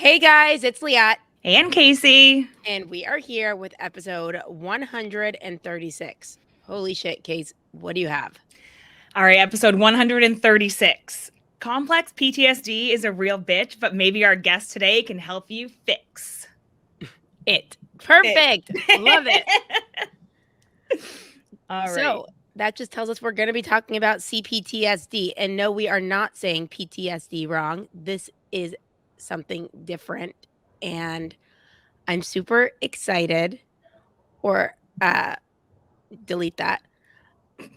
Hey guys, it's Liat, And Casey. and we are here with episode 136. Holy shit, Case, what do you have? All right, episode 136. Complex PTSD is a real bitch, but maybe our guest today can help you fix It. Perfect. Love it. All right. So that just tells us we're going to be talking about C-PTSD. And no, we are not saying PTSD wrong. This is something different. And I'm super excited, or delete that.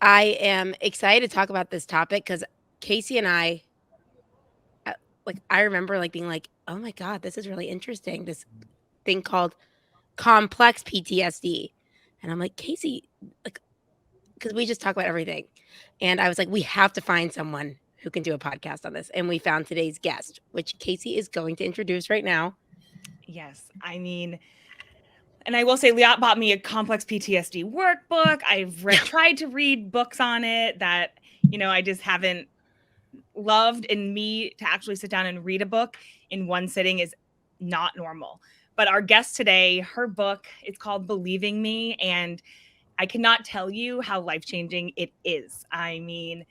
I am excited to talk about this topic because Casey and I remember being like, oh my God, this is really interesting. This thing called complex PTSD. And I'm like, Casey, because we just talk about everything. And I was like, we have to find someone who can do a podcast on this. And we found today's guest, which Casey is going to introduce right now. Yes, and I will say, Liat bought me a complex PTSD workbook. I've tried to read books on it that, I just haven't loved. And me to actually sit down and read a book in one sitting is not normal. But our guest today, her book, it's called Believing Me. And I cannot tell you how life-changing it is. I mean,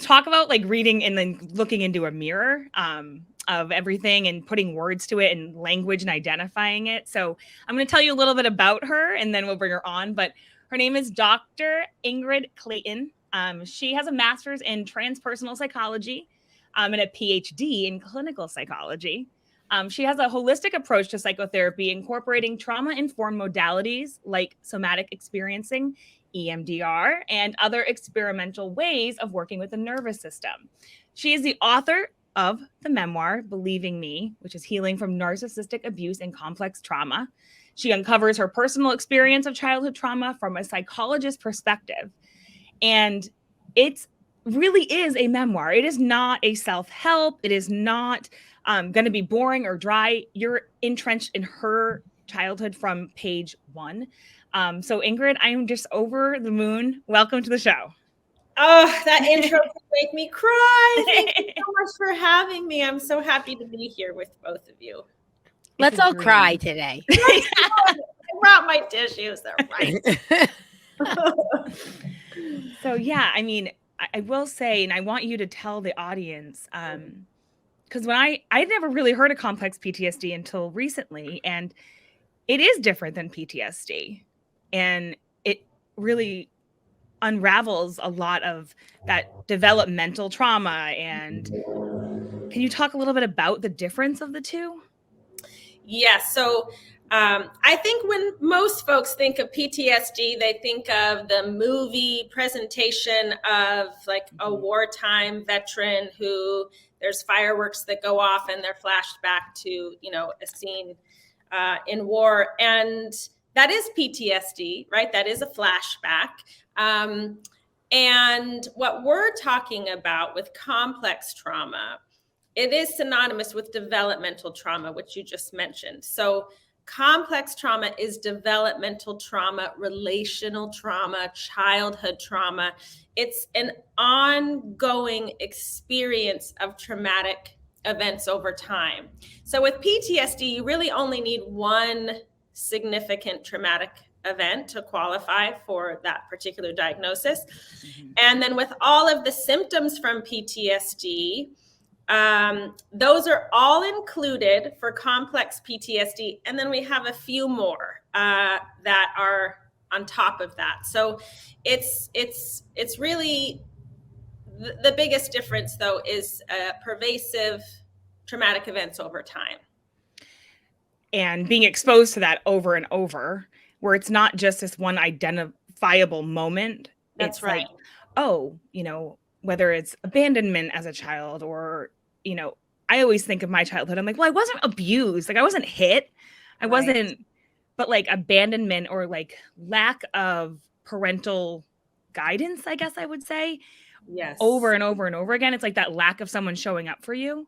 talk about reading and then looking into a mirror of everything and putting words to it and language and identifying it. So I'm going to tell you a little bit about her and then we'll bring her on. But her name is Dr. Ingrid Clayton. She has a master's in transpersonal psychology and a PhD in clinical psychology. She has a holistic approach to psychotherapy, incorporating trauma-informed modalities like somatic experiencing, EMDR, and other experimental ways of working with the nervous system. She is the author of the memoir, Believing Me, which is healing from narcissistic abuse and complex trauma. She uncovers her personal experience of childhood trauma from a psychologist perspective. And it really is a memoir. It is not a self-help. It is not going to be boring or dry. You're entrenched in her childhood from page one. So Ingrid, I'm just over the moon. Welcome to the show. Oh, that intro can make me cry. Thank you so much for having me. I'm so happy to be here with both of you. Let's all cry today. I brought my tissues. They're right. So yeah, I mean, I will say, and I want you to tell the audience, because when I'd never really heard of complex PTSD until recently, and it is different than PTSD, and it really unravels a lot of that developmental trauma. And can you talk a little bit about the difference of the two? Yes. So I think when most folks think of PTSD, they think of the movie presentation of a wartime veteran who there's fireworks that go off and they're flashed back to, a scene in war. And that is PTSD, right? That is a flashback. And what we're talking about with complex trauma, it is synonymous with developmental trauma, which you just mentioned. So complex trauma is developmental trauma, relational trauma, childhood trauma. It's an ongoing experience of traumatic events over time. So with PTSD, you really only need one significant traumatic event to qualify for that particular diagnosis. Mm-hmm. And then with all of the symptoms from PTSD, those are all included for complex PTSD. And then we have a few more that are on top of that. So it's really the biggest difference, though, is pervasive traumatic events over time. And being exposed to that over and over, where it's not just this one identifiable moment. That's it's right. Whether it's abandonment as a child or, I always think of my childhood. I'm like, well, I wasn't abused. I wasn't hit. I wasn't, but abandonment or lack of parental guidance, I guess I would say. Yes. Over and over and over again. It's that lack of someone showing up for you.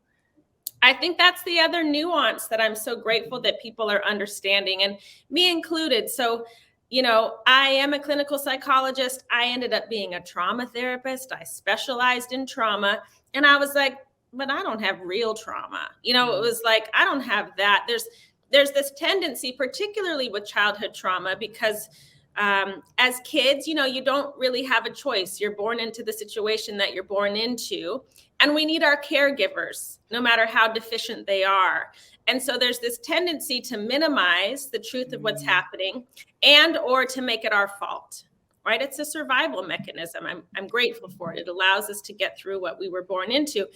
I think that's the other nuance that I'm so grateful that people are understanding, and me included. So, I am a clinical psychologist. I ended up being a trauma therapist. I specialized in trauma. And I was like, but I don't have real trauma. You know, it was like, I don't have that. There's this tendency, particularly with childhood trauma, because as kids, you know, you don't really have a choice. You're born into the situation that you're born into, and we need our caregivers, no matter how deficient they are. And so there's this tendency to minimize the truth of what's happening and or to make it our fault, right? It's a survival mechanism. I'm grateful for it. It allows us to get through what we were born into.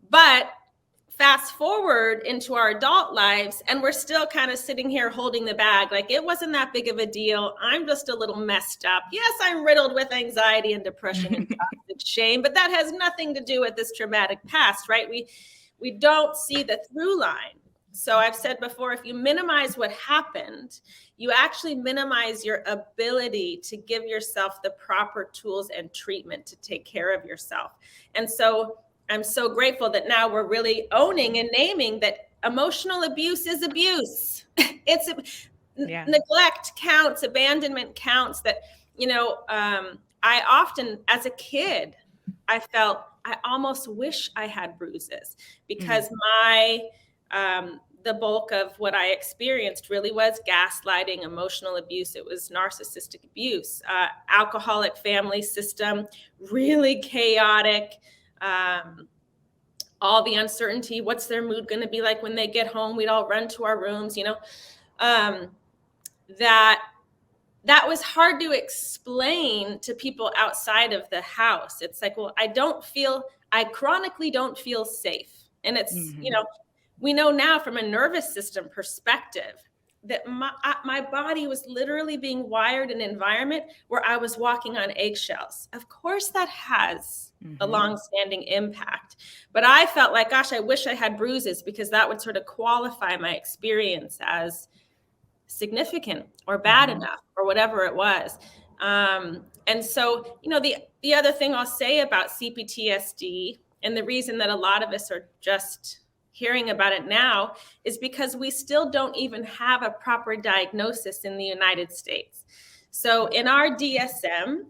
But fast forward into our adult lives, and we're still kind of sitting here holding the bag. Like, it wasn't that big of a deal. I'm just a little messed up. Yes, I'm riddled with anxiety and depression and toxic shame, but that has nothing to do with this traumatic past, right? We don't see the through line. So I've said before, if you minimize what happened, you actually minimize your ability to give yourself the proper tools and treatment to take care of yourself. And so I'm so grateful that now we're really owning and naming that emotional abuse is abuse. Neglect counts, abandonment counts. That, you know, I often, as a kid, I felt I almost wish I had bruises, because the bulk of what I experienced really was gaslighting, emotional abuse. It was narcissistic abuse, alcoholic family system, really chaotic. All the uncertainty, what's their mood going to be like when they get home? We'd all run to our rooms, you know. That was hard to explain to people outside of the house. It's like, well, I chronically don't feel safe. And it's, you know, we know now from a nervous system perspective that my body was literally being wired in an environment where I was walking on eggshells. Of course, that has a long-standing impact. But I felt like, gosh, I wish I had bruises, because that would sort of qualify my experience as significant or bad enough or whatever it was. And so, you know, the other thing I'll say about C-PTSD, and the reason that a lot of us are just hearing about it now, is because we still don't even have a proper diagnosis in the United States. So in our DSM,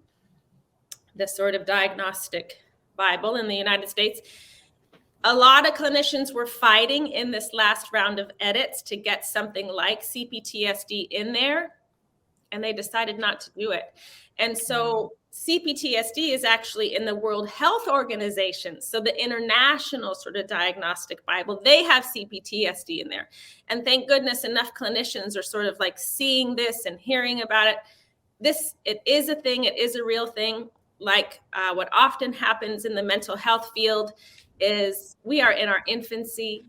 the sort of diagnostic Bible in the United States, a lot of clinicians were fighting in this last round of edits to get something like C-PTSD in there, and they decided not to do it. And so C-PTSD is actually in the World Health Organization. So the international sort of diagnostic Bible, they have C-PTSD in there. And thank goodness enough clinicians are sort of like seeing this and hearing about it. It is a thing. It is a real thing. Like what often happens in the mental health field is we are in our infancy.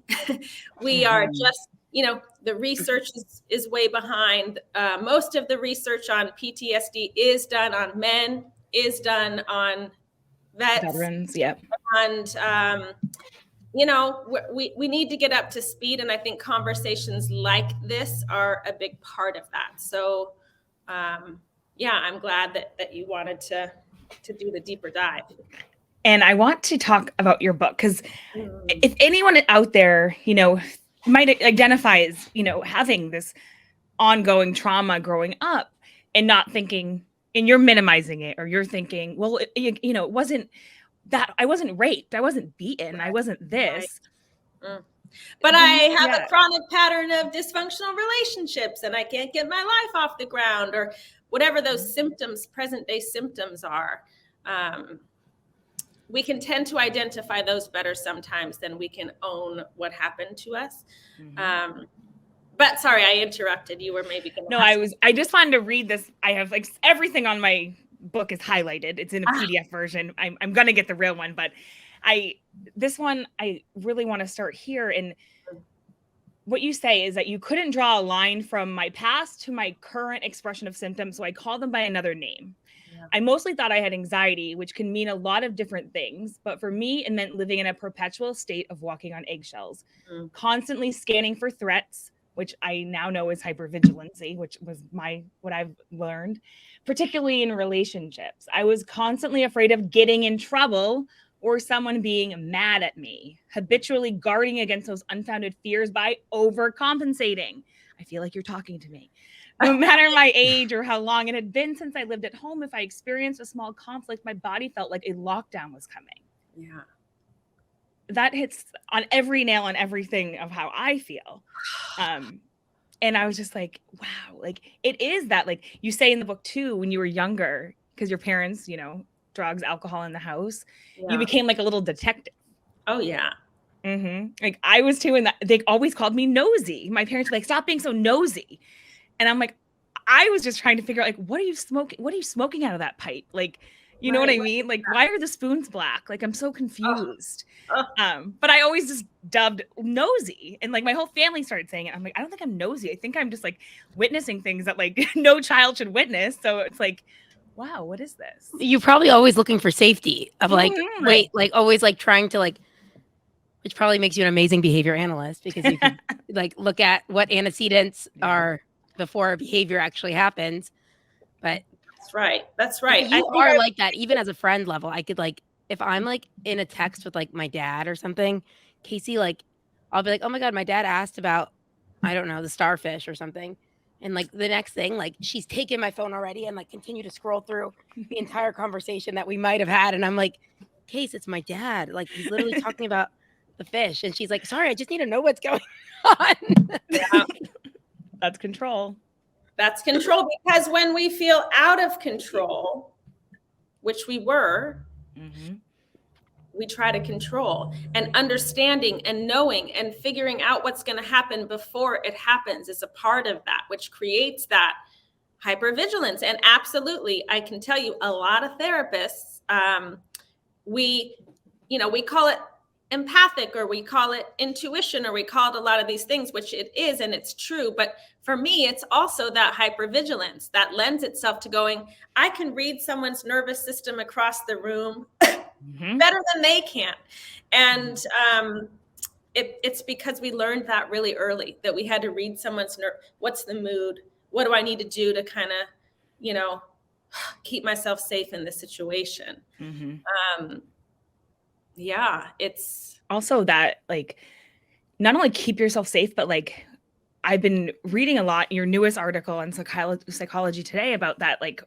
We are just, you know, the research is way behind. Most of the research on PTSD is done on men, is done on veterans. Yep. And, you know, we need to get up to speed. And I think conversations like this are a big part of that. So, yeah, I'm glad that you wanted to do the deeper dive. And I want to talk about your book, because if anyone out there, you know, might identify as, you know, having this ongoing trauma growing up and not thinking, and you're minimizing it, or you're thinking, well, you know, it wasn't that, I wasn't raped, I wasn't beaten, I wasn't this. But I have a chronic pattern of dysfunctional relationships, and I can't get my life off the ground, or whatever those symptoms, present day symptoms are. We can tend to identify those better sometimes than we can own what happened to us. But sorry, I interrupted. You were maybe going to. No, I just wanted to read this. I have like everything on my book is highlighted. It's in a PDF version. I'm going to get the real one, but this one, I really want to start here. And what you say is that you couldn't draw a line from my past to my current expression of symptoms, so I call them by another name. I mostly thought I had anxiety, which can mean a lot of different things. But for me, it meant living in a perpetual state of walking on eggshells, constantly scanning for threats, which I now know is hypervigilance, which was what I've learned, particularly in relationships. I was constantly afraid of getting in trouble or someone being mad at me, habitually guarding against those unfounded fears by overcompensating. I feel like you're talking to me. No matter my age or how long it had been since I lived at home, if I experienced a small conflict, my body felt like a lockdown was coming. Yeah. that hits on every nail on everything of how I feel. And I was just like, wow, like it is that, like you say in the book too, when you were younger, because your parents, you know, drugs, alcohol in the house, you became like a little detective. Oh yeah. Like I was too, and that they always called me nosy. My parents were like, stop being so nosy. And I'm like, I was just trying to figure out, like, what are you smoking? What are you smoking out of that pipe? Like, you know what I mean? Like, why are the spoons black? Like, I'm so confused. But I always just dubbed nosy, and like my whole family started saying it. I'm like, I don't think I'm nosy. I think I'm just like witnessing things that like no child should witness. So it's like, wow, what is this? You're probably always looking for safety of like, wait, like always like trying to like, which probably makes you an amazing behavior analyst because you can like look at what antecedents are before behavior actually happens. But that's right. That's right. You are like that even as a friend level. I could like, if I'm like in a text with like my dad or something, Casey, like I'll be like, oh my God, my dad asked about, I don't know, the starfish or something. And like the next thing, like she's taken my phone already and like continue to scroll through the entire conversation that we might have had. And I'm like, Case, it's my dad. Like he's literally talking about the fish. And she's like, sorry, I just need to know what's going on. Yeah. That's control. That's control, because when we feel out of control, which we were, we try to control, and understanding and knowing and figuring out what's going to happen before it happens is a part of that, which creates that hypervigilance. And absolutely, I can tell you a lot of therapists, we call it empathic, or we call it intuition, or we call it a lot of these things, which it is, and it's true. But for me, it's also that hypervigilance that lends itself to going, I can read someone's nervous system across the room better than they can. And it's because we learned that really early, that we had to read someone's what's the mood? What do I need to do to kind of, keep myself safe in this situation? Yeah, it's also that, like, not only keep yourself safe, but like I've been reading a lot your newest article on Psychology Today about that, like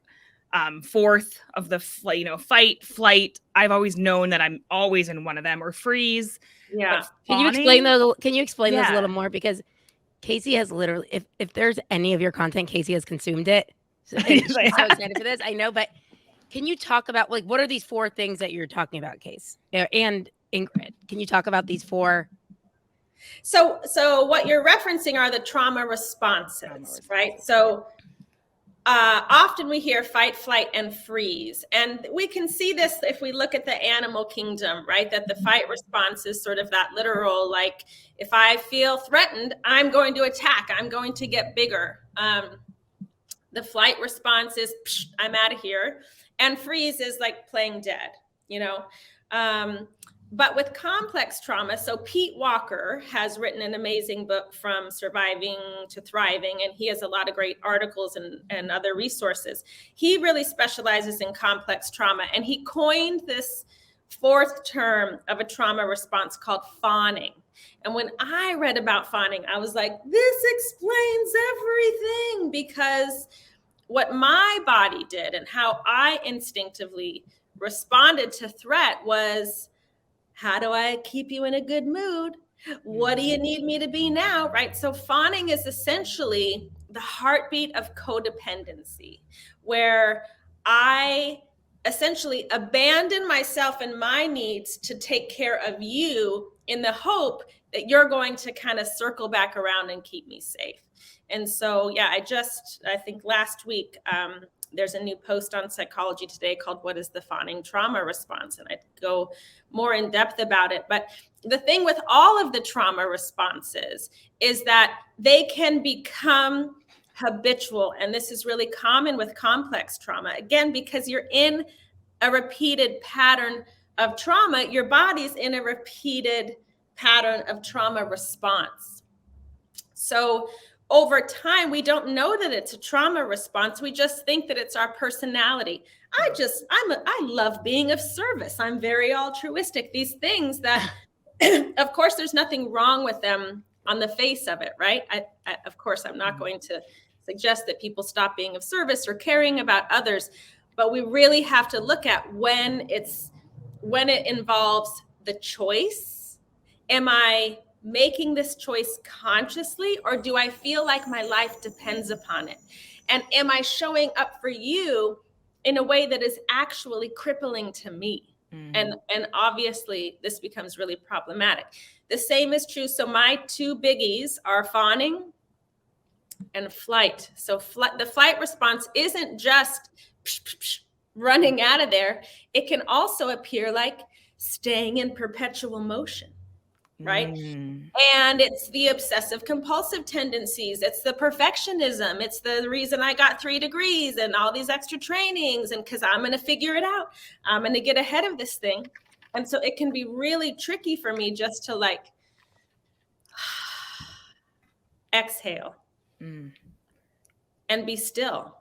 fourth of the fight, flight. I've always known that I'm always in one of them, or freeze. Yeah. Can you explain those? Can you explain those a little more? Because Casey has literally, if there's any of your content, Casey has consumed it. So, she's so excited for this. I know, but can you talk about like what are these four things that you're talking about, Case and Ingrid? Can you talk about these four? So what you're referencing are the trauma responses, right? So often we hear fight, flight, and freeze. And we can see this if we look at the animal kingdom, right? That the fight response is sort of that literal, like, if I feel threatened, I'm going to attack. I'm going to get bigger. The flight response is, psh, I'm out of here. And freeze is like playing dead, But with complex trauma, so Pete Walker has written an amazing book, From Surviving to Thriving, and he has a lot of great articles and other resources. He really specializes in complex trauma, and he coined this fourth term of a trauma response called fawning. And when I read about fawning, I was like, this explains everything, because what my body did and how I instinctively responded to threat was, how do I keep you in a good mood? What do you need me to be now? Right? So fawning is essentially the heartbeat of codependency, where I essentially abandon myself and my needs to take care of you in the hope that you're going to kind of circle back around and keep me safe. And so, yeah, I think last week, there's a new post on Psychology Today called What is the Fawning Trauma Response? And I go more in depth about it. But the thing with all of the trauma responses is that they can become habitual. And this is really common with complex trauma. Again, because you're in a repeated pattern of trauma, your body's in a repeated pattern of trauma response. So over time, we don't know that it's a trauma response. We just think that it's our personality. I love being of service. I'm very altruistic. These things that, of course, there's nothing wrong with them on the face of it, right? Of course, I'm not going to suggest that people stop being of service or caring about others, but we really have to look at when it involves the choice Am I making this choice consciously, or do I feel like my life depends upon it? And am I showing up for you in a way that is actually crippling to me? And obviously this becomes really problematic. The same is true. So my two biggies are fawning and flight. So the flight response isn't just running out of there. It can also appear like staying in perpetual motion, right? And it's the obsessive compulsive tendencies. It's the perfectionism. It's the reason I got 3 degrees and all these extra trainings, and because I'm going to figure it out. I'm going to get ahead of this thing. And so it can be really tricky for me just to like exhale and be still,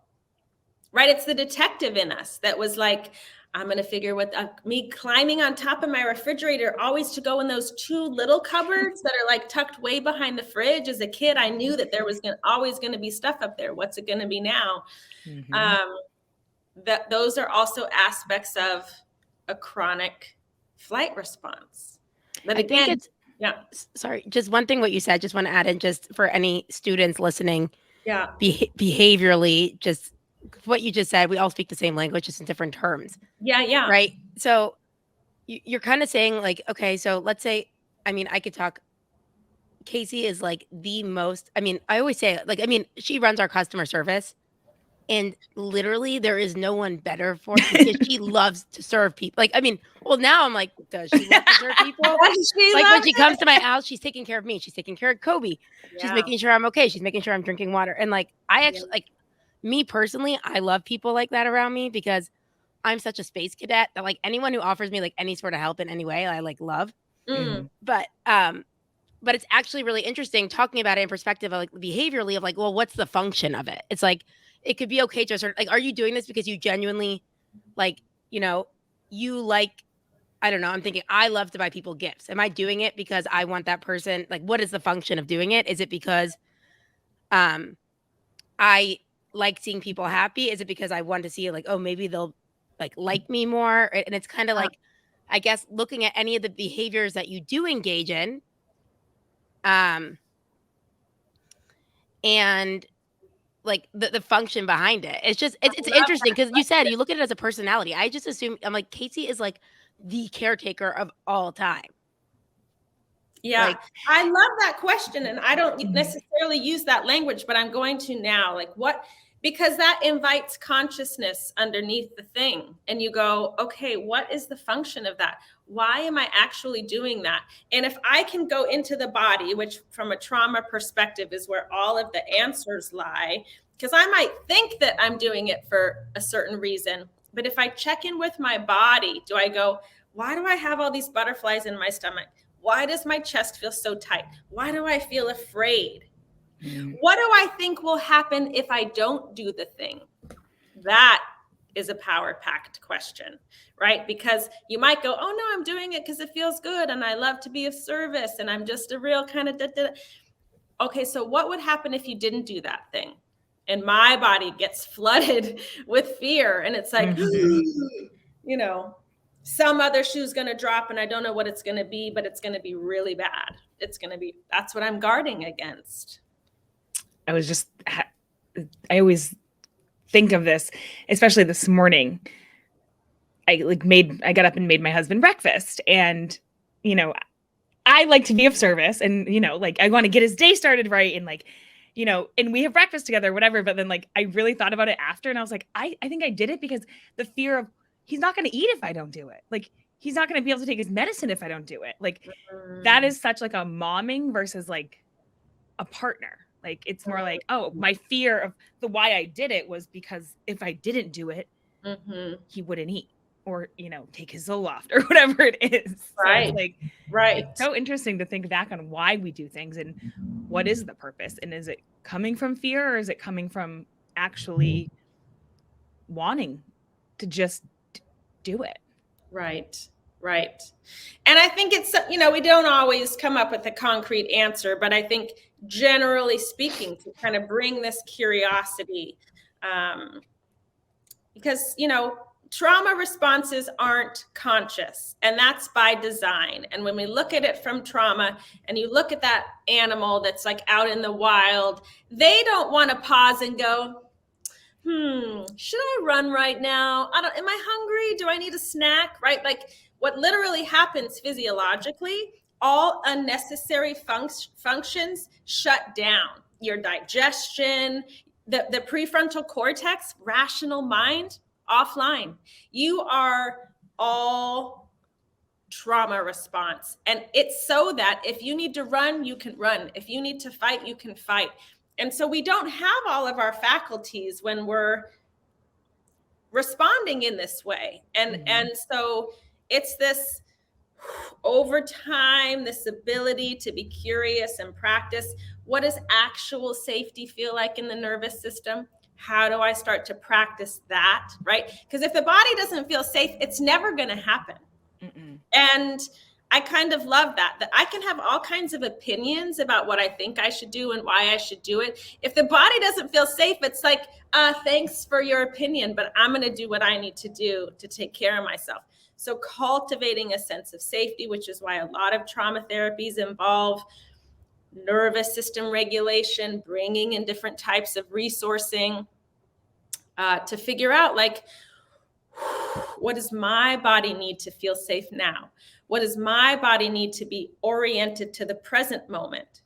right? It's the detective in us that was like, I'm going to figure what me climbing on top of my refrigerator, always to go in those 2 little cupboards that are like tucked way behind the fridge. As a kid, I knew that there was always going to be stuff up there. What's it going to be now? That those are also aspects of a chronic flight response. But again, think it's, sorry, just one thing what you said, just want to add in just for any students listening, behaviorally, just what you just said, we all speak the same language, just in different terms. Yeah. Right. So you're kind of saying like, okay, so let's say, I mean, I could talk, Casey is like the most, I mean, I always say like, I mean, she runs our customer service, and literally there is no one better for it because she loves to serve people. Like, I mean, well, now I'm like, does she love to serve people? Like when she comes to my house, she's taking care of me. She's taking care of Kobe. She's making sure I'm okay. She's making sure I'm drinking water. And like, I actually like, me personally, I love people like that around me because I'm such a space cadet that like anyone who offers me like any sort of help in any way, I like love. But it's actually really interesting talking about it in perspective of like behaviorally of like, well, what's the function of it? It's like, it could be okay to a certain, like, are you doing this because you genuinely like, you know, you like, I don't know, I'm thinking I love to buy people gifts. Am I doing it because I want that person? Like, what is the function of doing it? Is it because I like seeing people happy? Is it because I want to see like, oh, maybe they'll like me more? And it's kind of like, I guess, looking at any of the behaviors that you do engage in, and like the function behind it. It's just, it's interesting because you said you look at it as a personality. I just assume, I'm like, Casey is like the caretaker of all time. Yeah, like, I love that question. And I don't necessarily use that language, but I'm going to now. Like what? Because that invites consciousness underneath the thing. And you go, okay, what is the function of that? Why am I actually doing that? And if I can go into the body, which from a trauma perspective is where all of the answers lie, because I might think that I'm doing it for a certain reason. But if I check in with my body, do I go, why do I have all these butterflies in my stomach? Why does my chest feel so tight? Why do I feel afraid? What do I think will happen if I don't do the thing? That is a power-packed question, right? Because you might go, oh no, I'm doing it because it feels good and I love to be of service and I'm just a real kind of Okay, so what would happen if you didn't do that thing? And my body gets flooded with fear and it's like, you know, some other shoe's going to drop and I don't know what it's going to be, but it's going to be really bad. It's going to be, that's what I'm guarding against. I always think of this, especially this morning. I got up and made my husband breakfast, and, you know, I like to be of service, and, you know, like I want to get his day started right. And like, you know, and we have breakfast together, whatever. But then like, I really thought about it after, and I was like, I think I did it because the fear of, he's not going to eat if I don't do it. Like, he's not going to be able to take his medicine if I don't do it. Like, that is such like a momming versus like a partner. Like, it's more like, oh, my fear of the why I did it was because if I didn't do it, he wouldn't eat or, you know, take his Zoloft or whatever it is. Right. So it's like, right. It's so interesting to think back on why we do things and what is the purpose. And is it coming from fear or is it coming from actually wanting to just do it? Right. Right. And I think it's, you know, we don't always come up with a concrete answer, but I think generally speaking, to kind of bring this curiosity, because, you know, trauma responses aren't conscious, and that's by design. And when we look at it from trauma, and you look at that animal that's like out in the wild, they don't want to pause and go, should I run right now? Am I hungry? Do I need a snack? Right? Like what literally happens physiologically, all unnecessary functions shut down. Your digestion, the prefrontal cortex, rational mind, offline. You are all trauma response. And it's so that if you need to run, you can run. If you need to fight, you can fight. And so we don't have all of our faculties when we're responding in this way. And so it's this over time, this ability to be curious and practice. What does actual safety feel like in the nervous system? How do I start to practice that, right? Because if the body doesn't feel safe, it's never going to happen. And I kind of love that I can have all kinds of opinions about what I think I should do and why I should do it. If the body doesn't feel safe, it's like, thanks for your opinion, but I'm going to do what I need to do to take care of myself. So cultivating a sense of safety, which is why a lot of trauma therapies involve nervous system regulation, bringing in different types of resourcing to figure out, like, what does my body need to feel safe now? What does my body need to be oriented to the present moment?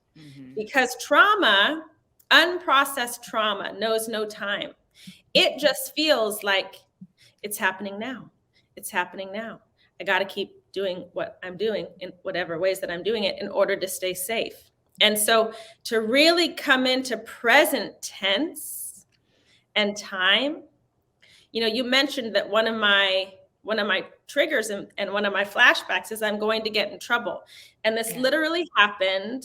Because trauma, unprocessed trauma, knows no time. It just feels like it's happening now. It's happening now. I got to keep doing what I'm doing in whatever ways that I'm doing it in order to stay safe. And so to really come into present tense and time, you mentioned that one of my triggers and one of my flashbacks is I'm going to get in trouble. And this literally happened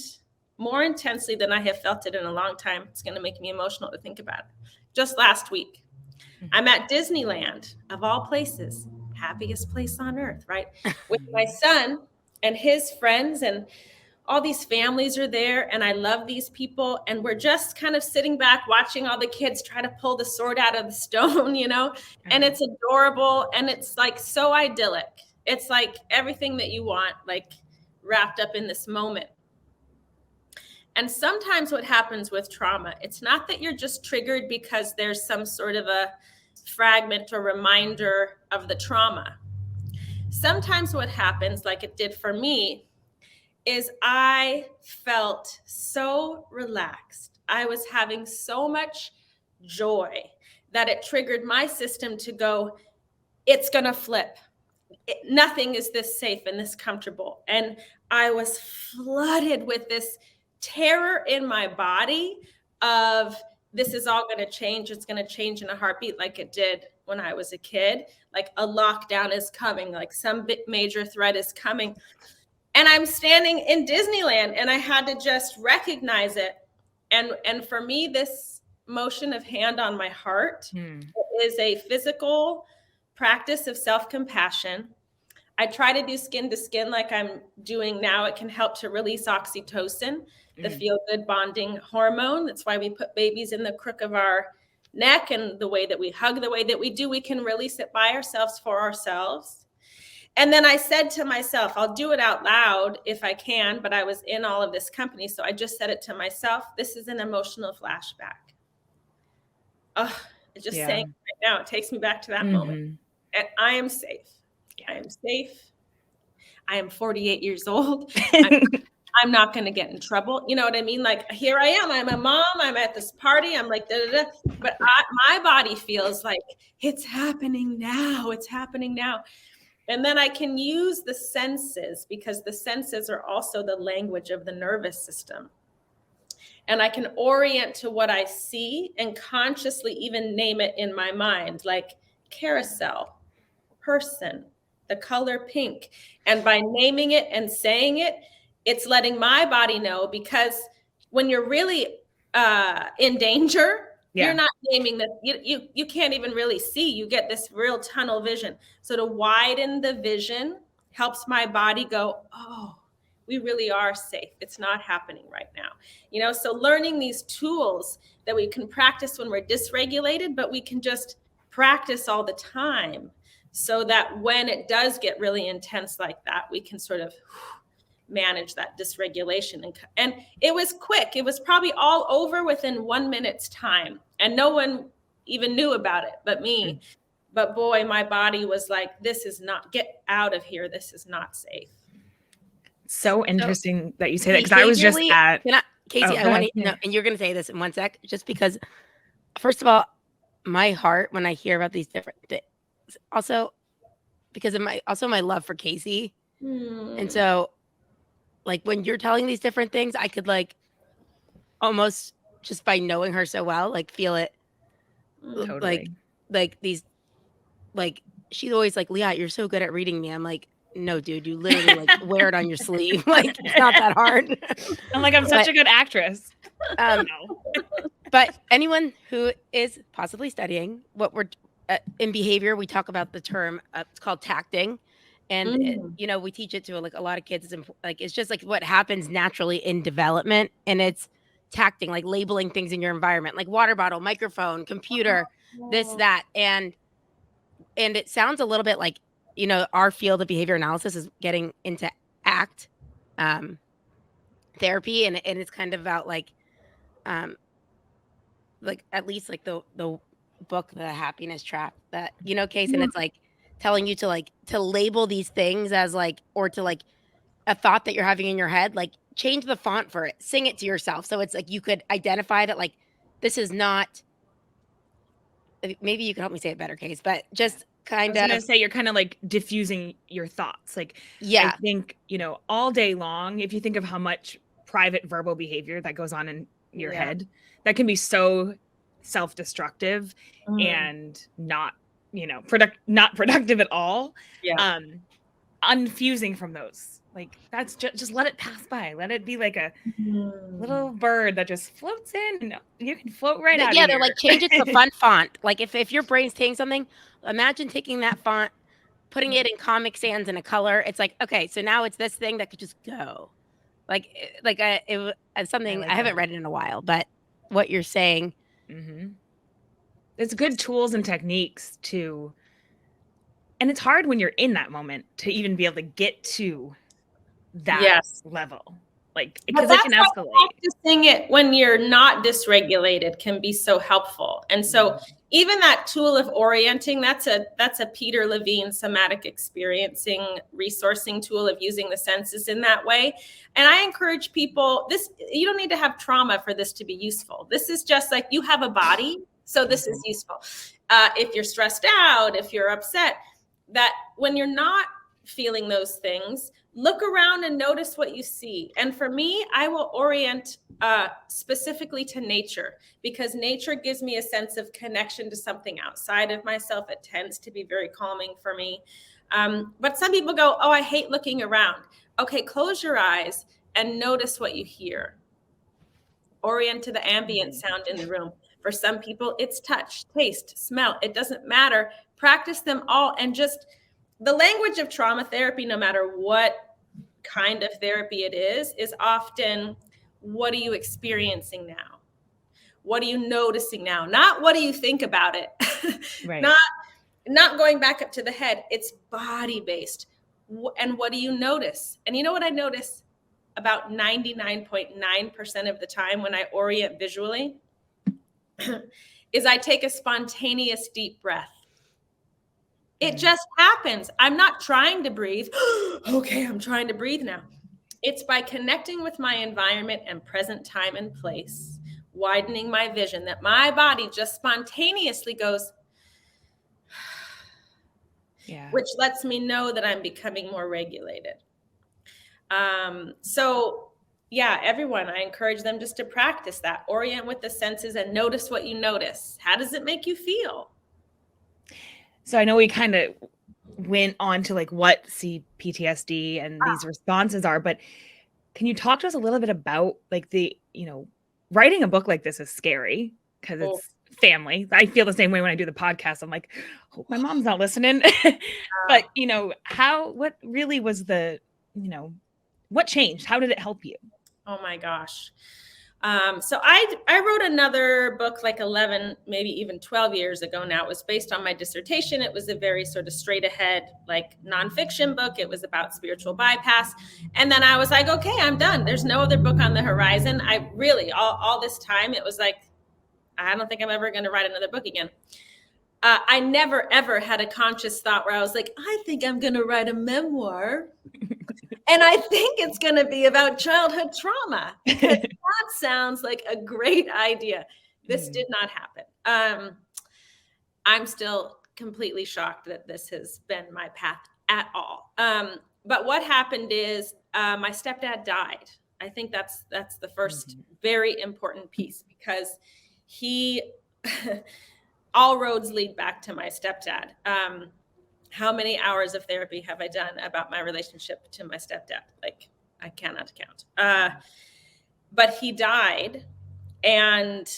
more intensely than I have felt it in a long time. It's going to make me emotional to think about it. Just last week, I'm at Disneyland, of all places, happiest place on earth, right? With my son and his friends, and all these families are there, and I love these people, and we're just kind of sitting back watching all the kids try to pull the sword out of the stone, and it's adorable, and it's like so idyllic. It's like everything that you want, like wrapped up in this moment. And sometimes what happens with trauma, it's not that you're just triggered because there's some sort of a fragment or reminder of the trauma. Sometimes what happens, like it did for me, is I felt so relaxed. I was having so much joy that it triggered my system to go, it's going to flip. Nothing is this safe and this comfortable. And I was flooded with this terror in my body of, this is all going to change. It's going to change in a heartbeat, like it did when I was a kid. Like a lockdown is coming, like some major threat is coming. And I'm standing in Disneyland, and I had to just recognize it. And for me, this motion of hand on my heart is a physical practice of self-compassion. I try to do skin to skin like I'm doing now. It can help to release oxytocin, the feel-good bonding hormone. That's why we put babies in the crook of our neck, and the way that we hug, the way that we do, we can release it by ourselves for ourselves. And then I said to myself, I'll do it out loud if I can, but I was in all of this company. So I just said it to myself. This is an emotional flashback. Oh, just saying right now, it takes me back to that moment. And I am safe. I am safe. I am 48 years old. I'm not going to get in trouble. You know what I mean? Like, here I am. I'm a mom. I'm at this party. I'm like, but my body feels like it's happening now. It's happening now. And then I can use the senses, because the senses are also the language of the nervous system. And I can orient to what I see and consciously even name it in my mind, like carousel, person, the color pink. And by naming it and saying it, it's letting my body know, because when you're really in danger, you're not naming that. You can't even really see. You get this real tunnel vision. So to widen the vision helps my body go, oh, we really are safe. It's not happening right now. So learning these tools that we can practice when we're dysregulated, but we can just practice all the time so that when it does get really intense like that, we can sort of manage that dysregulation. And it was quick. It was probably all over within 1 minute's time. And no one even knew about it but me. But boy, my body was like, this is not, get out of here. This is not safe. So interesting that you say that, because I was just at Casey, I want to know, and you're going to say this in 1 sec, just because, first of all, my heart when I hear about these different things, also because of my love for Casey. And so, like, when you're telling these different things, I could, like, almost just by knowing her so well, like, feel it. Totally. Like these, like, she's always like, Leah, you're so good at reading me. I'm like, no, dude, you literally like wear it on your sleeve. Like, it's not that hard. I'm like, I'm such a good actress. But anyone who is possibly studying what we're in behavior, we talk about the term, it's called tacting. And, you know, we teach it to like a lot of kids. It's just like what happens naturally in development. And it's tacting, like labeling things in your environment, like water bottle, microphone, computer, this, that. And it sounds a little bit like, you know, our field of behavior analysis is getting into ACT therapy. And it's kind of about like at least like the book, The Happiness Trap, that, you know, Case, and it's like telling you to label these things as like, or to like a thought that you're having in your head, like change the font for it, sing it to yourself. So it's like, you could identify that, like, this is not, maybe you can help me say it better, Case, but just kind of. I was gonna say, you're kind of like diffusing your thoughts. Like, I think, you know, all day long, if you think of how much private verbal behavior that goes on in your head, that can be so self-destructive and not, you know, not productive at all. Unfusing from those, like, that's just let it pass by. Let it be like a little bird that just floats in, and you can float right out. They're like, change it to fun font. Like, if your brain's saying something, imagine taking that font, putting it in Comic Sans in a color. It's like, okay, so now it's this thing that could just go. It was something I haven't read it in a while, but what you're saying. It's good tools and techniques to, and it's hard when you're in that moment to even be able to get to that level, like, because it can escalate. Practicing it when you're not dysregulated can be so helpful. And so even that tool of orienting, that's a Peter Levine somatic experiencing resourcing tool of using the senses in that way. And I encourage people, you don't need to have trauma for this to be useful. This is just like, you have a body, so this is useful. If you're stressed out, if you're upset, that when you're not feeling those things, look around and notice what you see. And for me, I will orient specifically to nature, because nature gives me a sense of connection to something outside of myself. It tends to be very calming for me. But some people go, oh, I hate looking around. Okay, close your eyes and notice what you hear. Orient to the ambient sound in the room. For some people, it's touch, taste, smell. It doesn't matter. Practice them all. And just the language of trauma therapy, no matter what kind of therapy it is often, what are you experiencing now? What are you noticing now? Not what do you think about it? Right. Not going back up to the head. It's body-based. And what do you notice? And you know what I notice about 99.9% of the time when I orient visually is I take a spontaneous deep breath. It just happens. I'm not trying to breathe. Okay, I'm trying to breathe now. It's by connecting with my environment and present time and place, widening my vision, that my body just spontaneously goes, which lets me know that I'm becoming more regulated. Everyone, I encourage them just to practice that. Orient with the senses and notice what you notice. How does it make you feel? So I know we kind of went on to like what C-PTSD and these responses are, but can you talk to us a little bit about like the, you know, writing a book like this is scary because it's family. I feel the same way when I do the podcast. I'm like, hope my mom's not listening. But, you know, what really was the, you know, what changed? How did it help you? Oh my gosh. So I wrote another book like 11, maybe even 12 years ago now. It was based on my dissertation. It was a very sort of straight ahead, like nonfiction book. It was about spiritual bypass. And then I was like, okay, I'm done. There's no other book on the horizon. I really, all this time, it was like, I don't think I'm ever going to write another book again. I never, ever had a conscious thought where I was like, I think I'm going to write a memoir. And I think it's going to be about childhood trauma. That sounds like a great idea. This did not happen. I'm still completely shocked that this has been my path at all. But what happened is my stepdad died. I think that's the first very important piece, because he, all roads lead back to my stepdad. How many hours of therapy have I done about my relationship to my stepdad? Like, I cannot count. But he died. And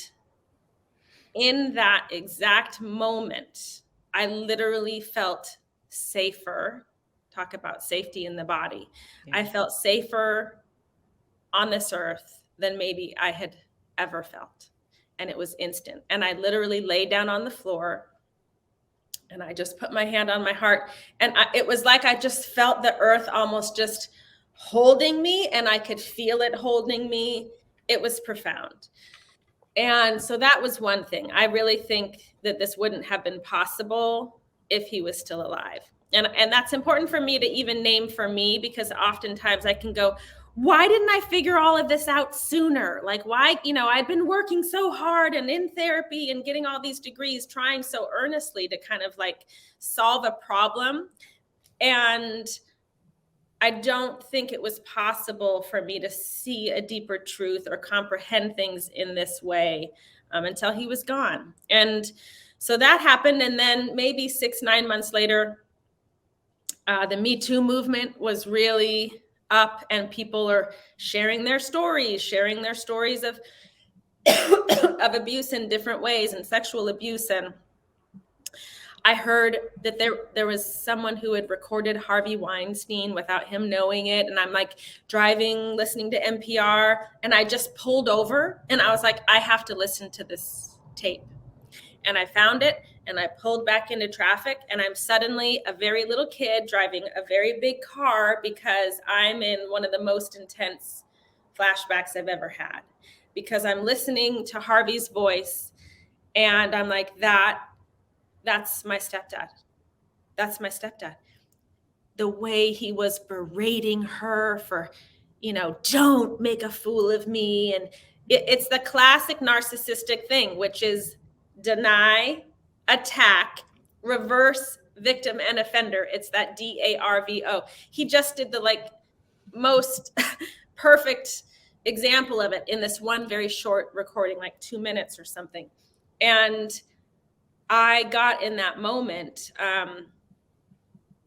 in that exact moment, I literally felt safer. Talk about safety in the body. Yeah. I felt safer on this earth than maybe I had ever felt. And it was instant. And I literally lay down on the floor and I just put my hand on my heart. And it was like I just felt the earth almost just holding me, and I could feel it holding me. It was profound. And so that was one thing. I really think that this wouldn't have been possible if he was still alive. And that's important for me to even name for me, because oftentimes I can go, why didn't I figure all of this out sooner? Like, why, I'd been working so hard and in therapy and getting all these degrees, trying so earnestly to kind of like solve a problem. And I don't think it was possible for me to see a deeper truth or comprehend things in this way until he was gone. And so that happened. And then maybe 6-9 months later, the Me Too movement was really up, and people are sharing their stories of of abuse in different ways, and sexual abuse. And I heard that there was someone who had recorded Harvey Weinstein without him knowing it. And I'm like driving, listening to NPR, and I just pulled over and I was like, I have to listen to this tape. And I found it and I pulled back into traffic, and I'm suddenly a very little kid driving a very big car, because I'm in one of the most intense flashbacks I've ever had, because I'm listening to Harvey's voice and I'm like, that's my stepdad. That's my stepdad. The way he was berating her for, don't make a fool of me. And it's the classic narcissistic thing, which is deny, attack, reverse victim and offender. It's that DARVO. He just did the most perfect example of it in this one very short recording, like 2 minutes or something. And I got in that moment,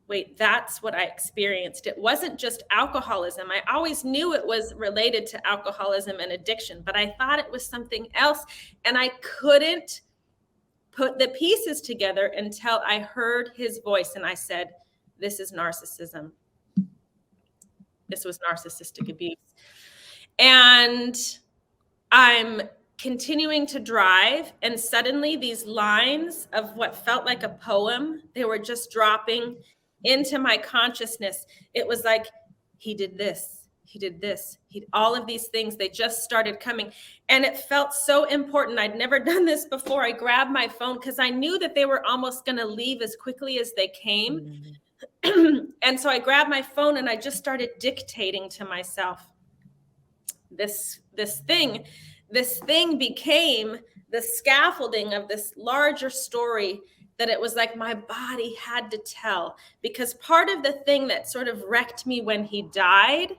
wait, that's what I experienced. It wasn't just alcoholism. I always knew it was related to alcoholism and addiction, but I thought it was something else. And I couldn't put the pieces together until I heard his voice. And I said, this is narcissism. This was narcissistic abuse. And I'm continuing to drive, and suddenly these lines of what felt like a poem, they were just dropping into my consciousness. It was like, he did this, he did this, all of these things, they just started coming. And it felt so important. I'd never done this before. I grabbed my phone because I knew that they were almost going to leave as quickly as they came. And so I grabbed my phone and I just started dictating to myself. This thing became the scaffolding of this larger story that it was like my body had to tell. Because part of the thing that sort of wrecked me when he died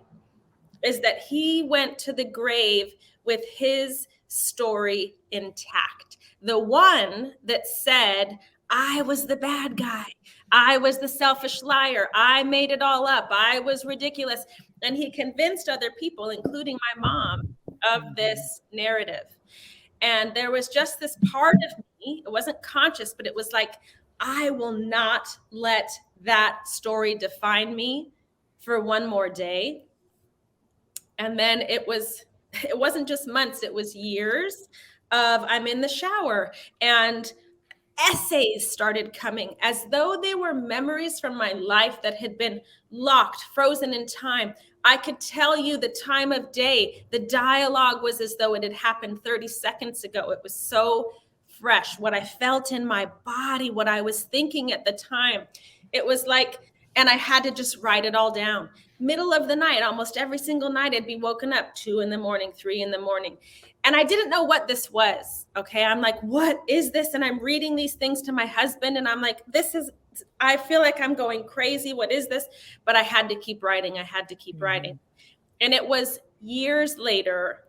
is that he went to the grave with his story intact. The one that said, I was the bad guy. I was the selfish liar. I made it all up. I was ridiculous. And he convinced other people, including my mom, of this narrative. And there was just this part of me, it wasn't conscious, but it was like, I will not let that story define me for one more day. And then it was it wasn't just months, it was years of I'm in the shower and essays started coming as though they were memories from my life that had been locked, frozen in time. I could tell you the time of day. The dialogue was as though it had happened 30 seconds ago. It was so fresh. What I felt in my body, what I was thinking at the time. It was like, and I had to just write it all down. Middle of the night, almost every single night, I'd be woken up 2 a.m, 3 a.m. And I didn't know what this was. Okay. I'm like, what is this? And I'm reading these things to my husband and I'm like, I feel like I'm going crazy. What is this? But I had to keep writing. I had to keep writing. And it was years later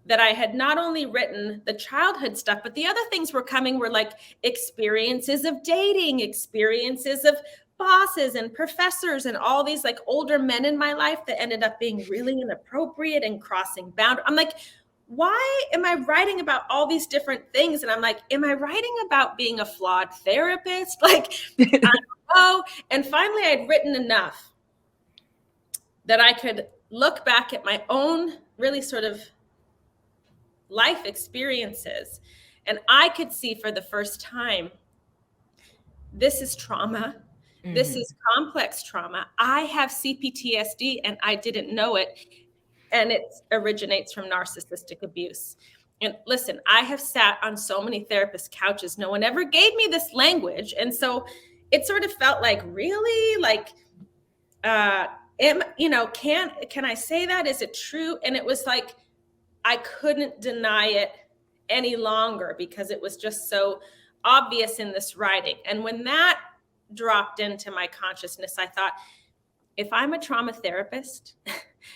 that I had not only written the childhood stuff, but the other things were coming were like experiences of dating, experiences of bosses and professors and all these like older men in my life that ended up being really inappropriate and crossing boundaries. I'm like, why am I writing about all these different things? And I'm like, am I writing about being a flawed therapist? Like, I don't know. And finally, I'd written enough that I could look back at my own really sort of life experiences. And I could see for the first time, this is trauma. Mm-hmm. This is complex trauma. I have C-PTSD and I didn't know it. And it originates from narcissistic abuse. And listen, I have sat on so many therapist couches. No one ever gave me this language. And so it sort of felt like, really? Like, can I say that? Is it true? And it was like, I couldn't deny it any longer because it was just so obvious in this writing. And when that dropped into my consciousness, I thought, if I'm a trauma therapist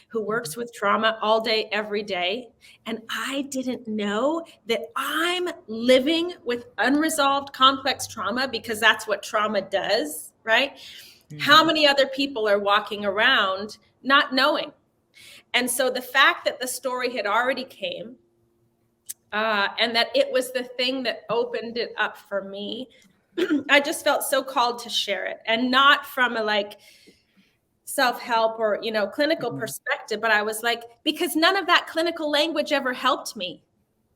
who works with trauma all day, every day, and I didn't know that I'm living with unresolved complex trauma because that's what trauma does, right? Mm-hmm. How many other people are walking around not knowing? And so the fact that the story had already came and that it was the thing that opened it up for me, I just felt so called to share it, and not from a like self-help or, clinical perspective, but I was like, because none of that clinical language ever helped me.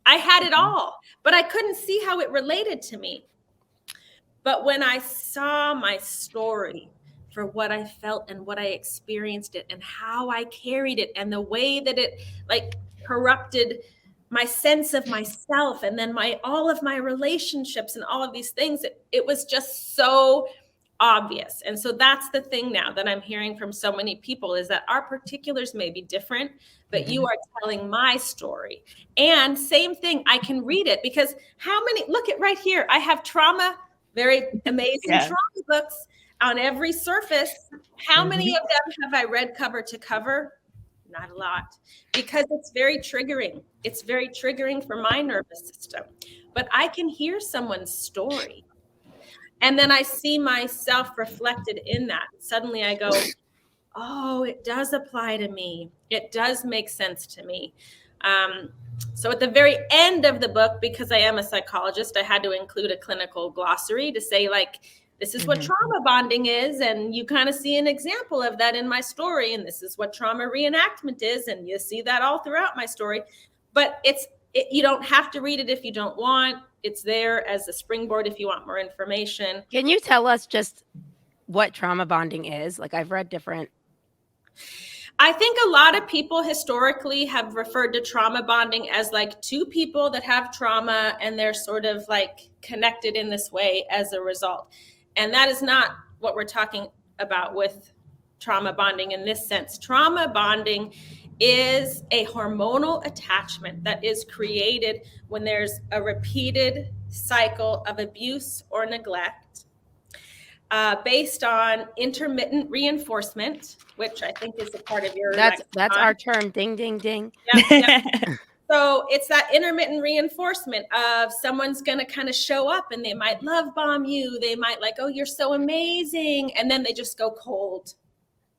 I had it all, but I couldn't see how it related to me. But when I saw my story for what I felt and what I experienced it and how I carried it and the way that it like corrupted my sense of myself and then all of my relationships and all of these things, it was just so obvious. And so that's the thing now that I'm hearing from so many people is that our particulars may be different, but you are telling my story. And same thing, I can read it because look at right here. I have trauma, very amazing trauma books on every surface. How many of them have I read cover to cover? Not a lot, because it's very triggering. It's very triggering for my nervous system. But I can hear someone's story. And then I see myself reflected in that. Suddenly I go, oh, it does apply to me. It does make sense to me. So at the very end of the book, because I am a psychologist, I had to include a clinical glossary to say, like, this is what trauma bonding is. And you kind of see an example of that in my story. And this is what trauma reenactment is. And you see that all throughout my story. But you don't have to read it if you don't want. It's there as a springboard if you want more information. Can you tell us just what trauma bonding is? Like, I've read different. I think a lot of people historically have referred to trauma bonding as like two people that have trauma and they're sort of like connected in this way as a result. And that is not what we're talking about with trauma bonding in this sense. Trauma bonding is a hormonal attachment that is created when there's a repeated cycle of abuse or neglect based on intermittent reinforcement, which I think is a part of your that's our term. Ding, ding, ding. Yep. So it's that intermittent reinforcement of someone's going to kind of show up and they might love bomb you. They might like, oh, you're so amazing. And then they just go cold.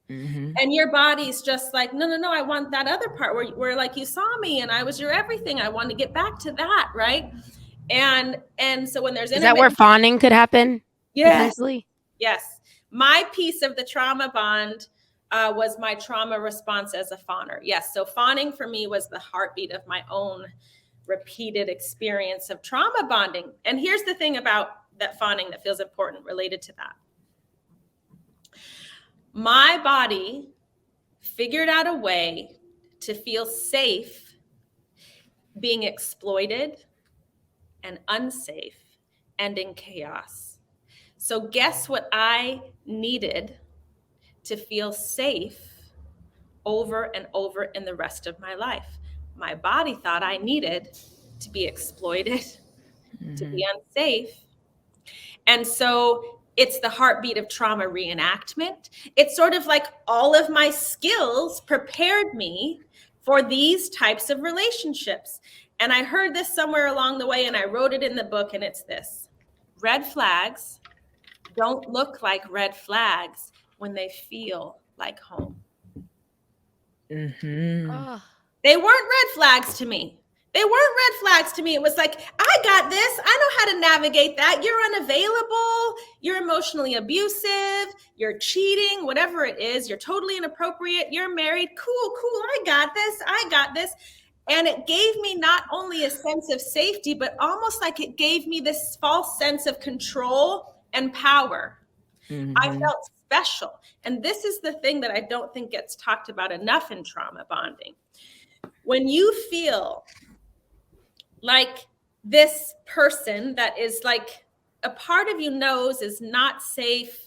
Mm-hmm. And your body's just like, no, I want that other part where like you saw me and I was your everything. I want to get back to that, right? And so when there's is that where fawning could happen? Yes. Yes. My piece of the trauma bond was my trauma response as a fawner. Yes, so fawning for me was the heartbeat of my own repeated experience of trauma bonding. And here's the thing about that fawning that feels important related to that. My body figured out a way to feel safe being exploited and unsafe and in chaos. So guess what I needed to feel safe over and over in the rest of my life? My body thought I needed to be exploited, to be unsafe. And so it's the heartbeat of trauma reenactment. It's sort of like all of my skills prepared me for these types of relationships. And I heard this somewhere along the way and I wrote it in the book, and it's this: red flags don't look like red flags when they feel like home. Oh. They weren't red flags to me. They weren't red flags to me. It was like, I got this. I know how to navigate that. You're unavailable. You're emotionally abusive. You're cheating, whatever it is. You're totally inappropriate. You're married. Cool. I got this. I got this. And it gave me not only a sense of safety, but almost like it gave me this false sense of control and power. I felt special. And this is the thing that I don't think gets talked about enough in trauma bonding. When you feel like this person that is like a part of you knows is not safe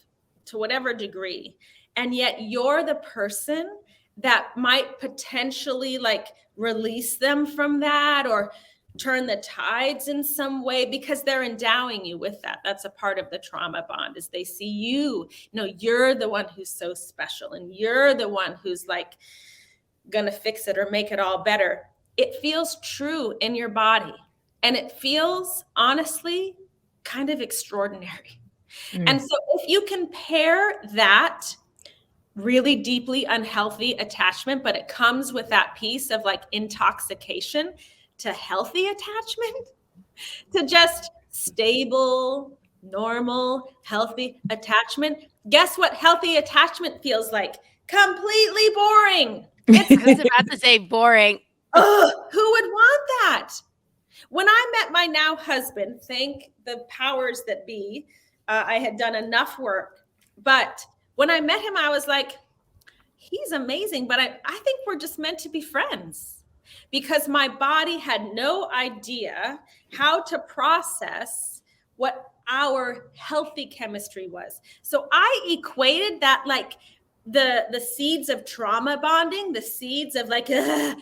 to whatever degree, and yet you're the person that might potentially like release them from that or turn the tides in some way because they're endowing you with that. That's a part of the trauma bond, is they see you, you're the one who's so special and you're the one who's like gonna fix it or make it all better. It feels true in your body, and it feels honestly kind of extraordinary. And so if you compare that really deeply unhealthy attachment, but it comes with that piece of like intoxication, to healthy attachment, to just stable, normal, healthy attachment, guess what healthy attachment feels like? Completely boring. I was about to say boring. Ugh, who would want that? When I met my now husband, thank the powers that be, I had done enough work. But when I met him, I was like, he's amazing, but I think we're just meant to be friends, because my body had no idea how to process what our healthy chemistry was. So I equated that like the seeds of trauma bonding, the seeds of like, well,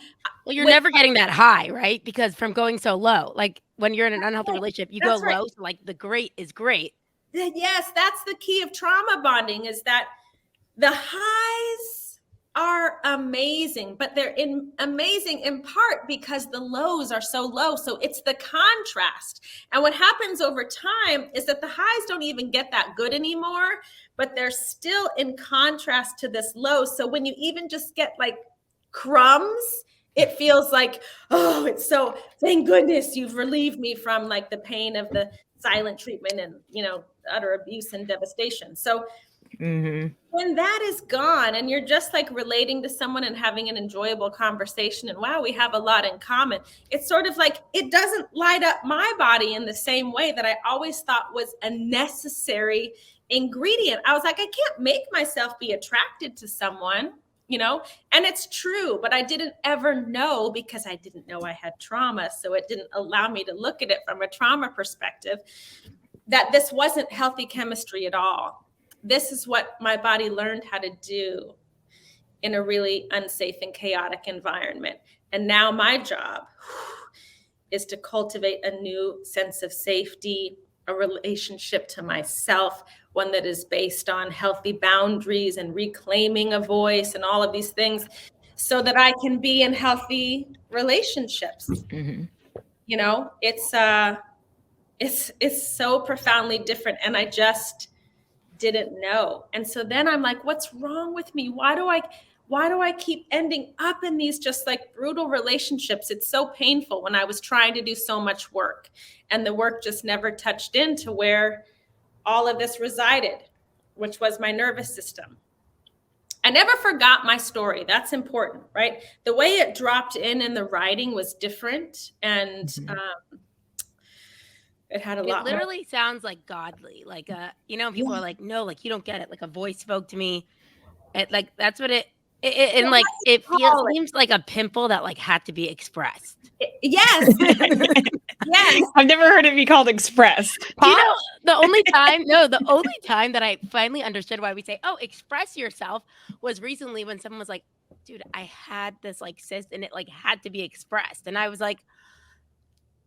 you're never getting that high, right? Because from going so low, like when you're in an unhealthy relationship, you go low. So like the great is great. Yes, that's the key of trauma bonding, is that the highs are amazing, but they're amazing in part because the lows are so low. So it's the contrast. And what happens over time is that the highs don't even get that good anymore, but they're still in contrast to this low. So when you even just get like crumbs, it feels like, oh, it's so, thank goodness you've relieved me from like the pain of the silent treatment and, utter abuse and devastation. So when that is gone and you're just like relating to someone and having an enjoyable conversation and wow, we have a lot in common, it's sort of like it doesn't light up my body in the same way that I always thought was a necessary ingredient. I was like, I can't make myself be attracted to someone, and it's true, but I didn't ever know because I didn't know I had trauma. So it didn't allow me to look at it from a trauma perspective, that this wasn't healthy chemistry at all. This is what my body learned how to do in a really unsafe and chaotic environment. And now my job is to cultivate a new sense of safety, a relationship to myself, one that is based on healthy boundaries and reclaiming a voice and all of these things, so that I can be in healthy relationships. It's so profoundly different. And I just didn't know. And so then I'm like, what's wrong with me? Why do I keep ending up in these just like brutal relationships? It's so painful when I was trying to do so much work, and the work just never touched into where all of this resided, which was my nervous system. I never forgot my story. That's important, right? The way it dropped in the writing was different, and it had a lot It literally sounds like godly, like people are like, no, like you don't get it. Like a voice spoke to me, and like that's what it and like it seems like a pimple that like had to be expressed. Yes. Yes. I've never heard it be called expressed. You know, the only time that I finally understood why we say, oh, express yourself was recently when someone was like, dude, I had this like cyst and it like had to be expressed. And I was like,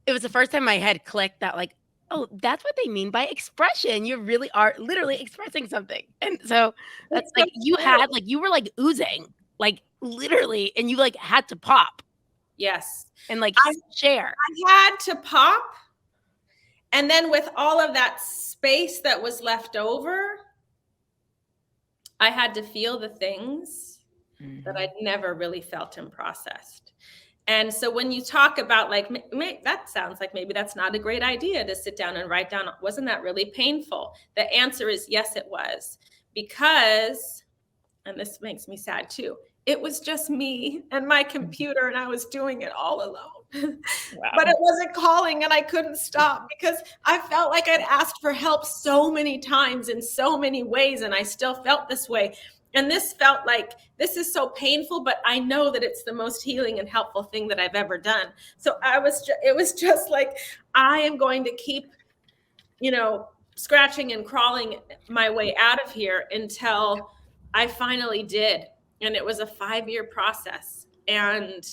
it was the first time my head clicked that like, oh, that's what they mean by expression. You really are literally expressing something. And so that's like you were like oozing, like literally, and you like had to pop. Yes. And like share. I had to pop. And then with all of that space that was left over, I had to feel the things that I'd never really felt and processed. And so when you talk about like, that sounds like maybe that's not a great idea to sit down and write down, wasn't that really painful? The answer is yes, it was. Because, and this makes me sad too, it was just me and my computer and I was doing it all alone. Wow. But it wasn't calling and I couldn't stop because I felt like I'd asked for help so many times in so many ways and I still felt this way. And this felt like this is so painful, but I know that it's the most healing and helpful thing that I've ever done. So it was just like, I am going to keep, scratching and crawling my way out of here until I finally did. And it was a 5-year process. And,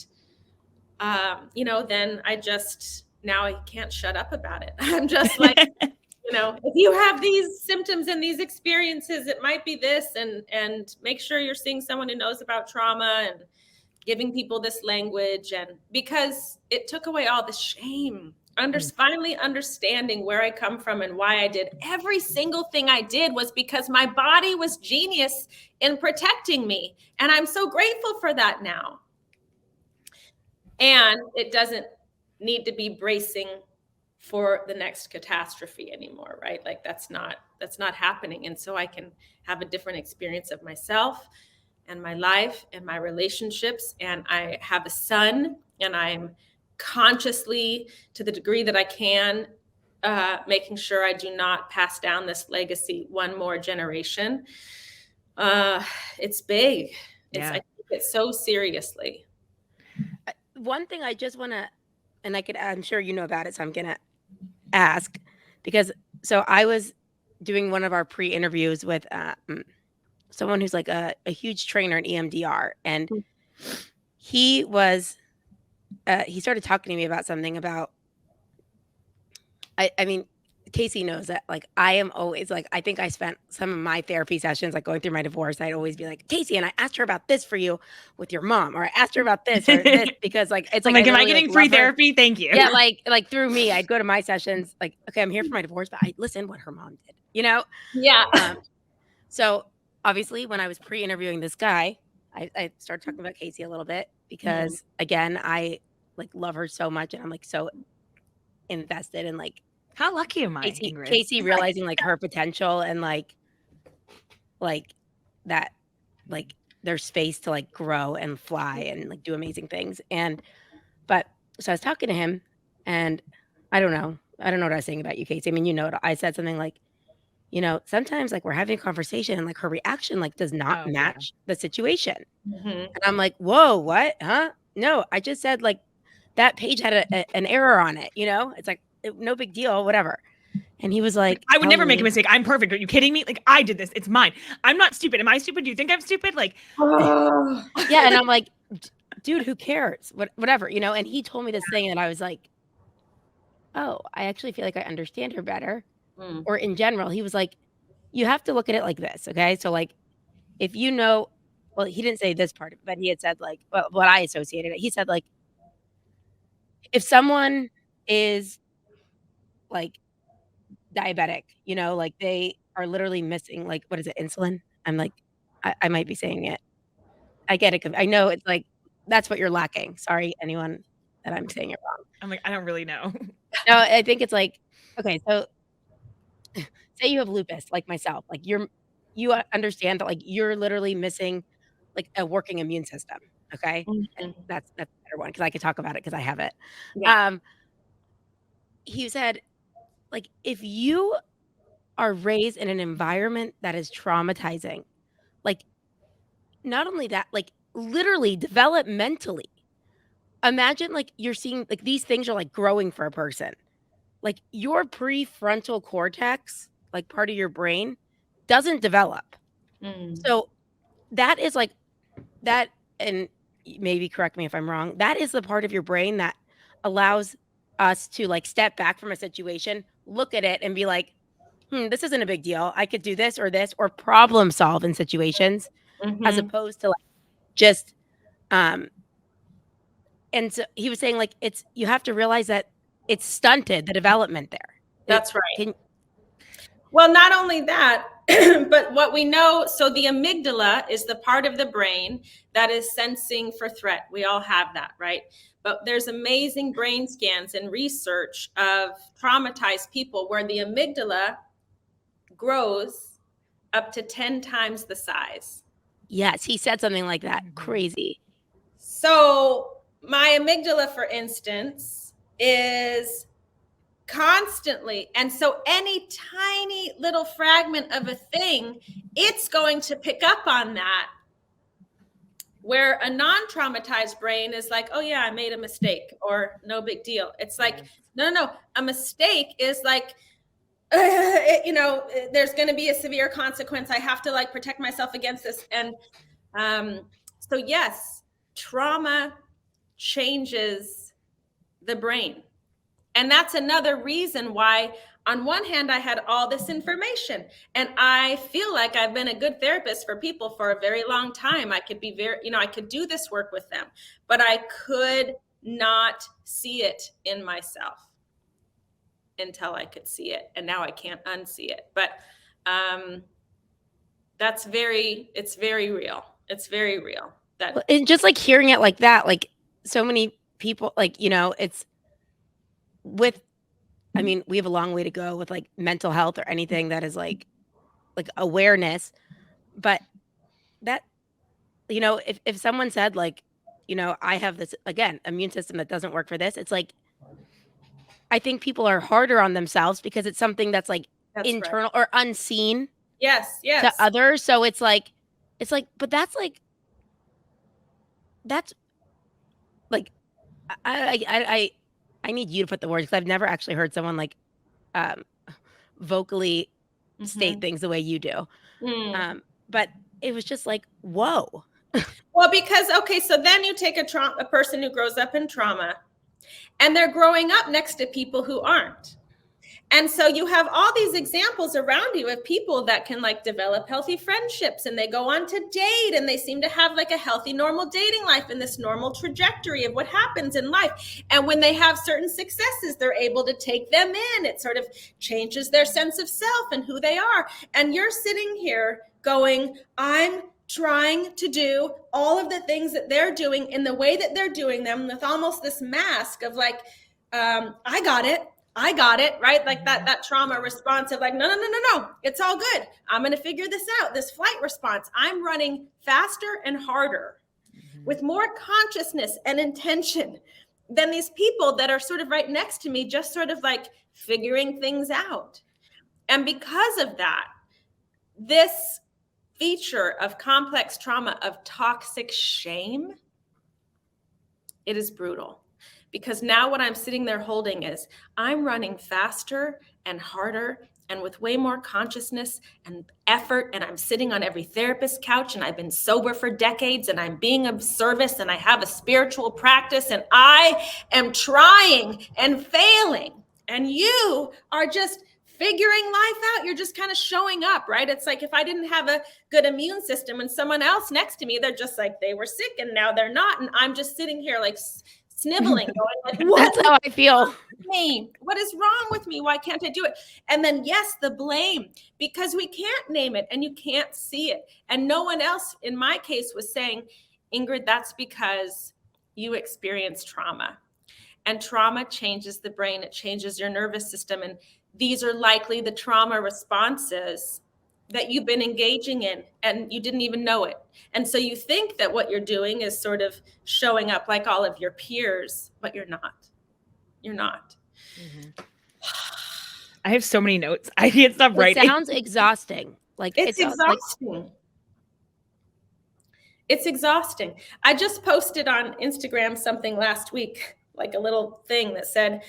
then now I can't shut up about it. I'm just like, if you have these symptoms and these experiences, it might be this, and make sure you're seeing someone who knows about trauma and giving people this language. And because it took away all the shame, finally understanding where I come from and why I did every single thing I did was because my body was genius in protecting me. And I'm so grateful for that now. And it doesn't need to be bracing for the next catastrophe anymore, right? Like that's not happening. And so I can have a different experience of myself and my life and my relationships. And I have a son, and I'm consciously, to the degree that I can, making sure I do not pass down this legacy one more generation. It's big. I take it so seriously. One thing I just want to, and I'm sure you know about it, so I'm going to ask, because so I was doing one of our pre-interviews with someone who's like a huge trainer in EMDR, and he was he started talking to me about something about I mean Casey knows that like I am always like, I think I spent some of my therapy sessions like going through my divorce, I'd always be like, Casey, and I asked her about this for you with your mom, or I asked her about this or this, because like it's like, am I getting free therapy? Thank you. Yeah, like through me, I'd go to my sessions like, okay, I'm here for my divorce, but I listen what her mom did, Yeah. So obviously when I was pre-interviewing this guy, I started talking about Casey a little bit because again, I like love her so much, and I'm like so invested in like, how lucky am I, Ingrid? Casey realizing like her potential and like that, like there's space to like grow and fly and like do amazing things. But so I was talking to him, and I don't know what I was saying about you, Casey. I mean, I said something like, sometimes like we're having a conversation and like her reaction like does not match the situation. And I'm like, whoa, what? Huh? No, I just said like that page had an error on it. It's like, no big deal, whatever. And he was like, I would never make a mistake. I'm perfect. Are you kidding me? Like, I did this. It's mine. I'm not stupid. Am I stupid? Do you think I'm stupid? Like, yeah. And I'm like, dude, who cares? Whatever, and he told me this thing, and I was like, oh, I actually feel like I understand her better. Or in general, he was like, you have to look at it like this. Okay. So like, if well, he didn't say this part, but he had said like, well, what I associated it. He said like, if someone is like diabetic, like they are literally missing, like, what is it, insulin? I'm like, I might be saying it. I get it. I know it's like, that's what you're lacking. Sorry, anyone that I'm saying it wrong. I'm like, I don't really know. No, I think it's like, okay, so say you have lupus, like myself, like you understand that like you're literally missing like a working immune system. Okay. And that's a better one because I could talk about it because I have it. Yeah. He said, like, if you are raised in an environment that is traumatizing, like, not only that, like, literally developmentally, imagine, like, you're seeing, like, these things are, like, growing for a person. Like, your prefrontal cortex, like, part of your brain, doesn't develop. So, that is, like that and maybe correct me if I'm wrong, that is the part of your brain that allows us to, like, step back from a situation, look at it, and be like, this isn't a big deal. I could do this, or problem solve in situations as opposed to, like, just, um and so he was saying, like, it's you have to realize that it's stunted the development there. That's right. Can Well, not only that, but what we know, so the amygdala is the part of the brain that is sensing for threat. We all have that, right? But there's amazing brain scans and research of traumatized people where the amygdala grows up to 10 times the size. Yes, he said something like that. Crazy. So my amygdala, for instance, is constantly, and so any tiny little fragment of a thing, it's going to pick up on that, where a non-traumatized brain is like, oh yeah, I made a mistake, or no big deal. It's like, no, a mistake is like, there's going to be a severe consequence. I have to, like, protect myself against this. And so yes, trauma changes the brain. And that's another reason why, on one hand, I had all this information, and I feel like I've been a good therapist for people for a very long time. I could be I could do this work with them, but I could not see it in myself until I could see it. And now I can't unsee it. But it's very real. It's very real. And just, like, hearing it like that, like, so many people, like, it's I mean, we have a long way to go with, like, mental health or anything that is like awareness, but that, if someone said, like, I have this, again, immune system that doesn't work for this, it's like, I think people are harder on themselves because it's something that's, like, That's internal or unseen Yes. to others, so it's like, but that's like I need you to put the words, because I've never actually heard someone, like, vocally state things the way you do. But it was just like, whoa. Well, because, okay, so then you take a person who grows up in trauma, and they're growing up next to people who aren't. And so you have all these examples around you of people that can, like, develop healthy friendships, and they go on to date, and they seem to have, like, a healthy, normal dating life and this normal trajectory of what happens in life. And when they have certain successes, they're able to take them in. It sort of changes their sense of self and who they are. And you're sitting here going, I'm trying to do all of the things that they're doing in the way that they're doing them, with almost this mask of, like, I got it, right? Like that trauma response of, like, no, it's all good. I'm going to figure this out. This flight response, I'm running faster and harder with more consciousness and intention than these people that are sort of right next to me, just sort of, like, figuring things out. And because of that, this feature of complex trauma, of toxic shame, it is brutal. Because now what I'm sitting there holding is, I'm running faster and harder and with way more consciousness and effort, and I'm sitting on every therapist's couch, and I've been sober for decades, and I'm being of service, and I have a spiritual practice, and I am trying and failing, and you are just figuring life out. You're just kind of showing up, right? It's like, if I didn't have a good immune system and someone else next to me, they're just like, they were sick and now they're not, and I'm just sitting here, like, sniveling, going, like, That's how I feel. What is wrong with me? Why can't I do it? And then, yes, the blame, because we can't name it and you can't see it. And no one else, in my case, was saying, Ingrid, that's because you experienced trauma. And trauma changes the brain. It changes your nervous system. And these are likely the trauma responses that you've been engaging in and you didn't even know it. And so you think that what you're doing is sort of showing up like all of your peers, but you're not. You're not. I have so many notes. I can't stop writing. It sounds exhausting. Like it's exhausting. It's exhausting. I just posted on Instagram something last week, like a little thing that said,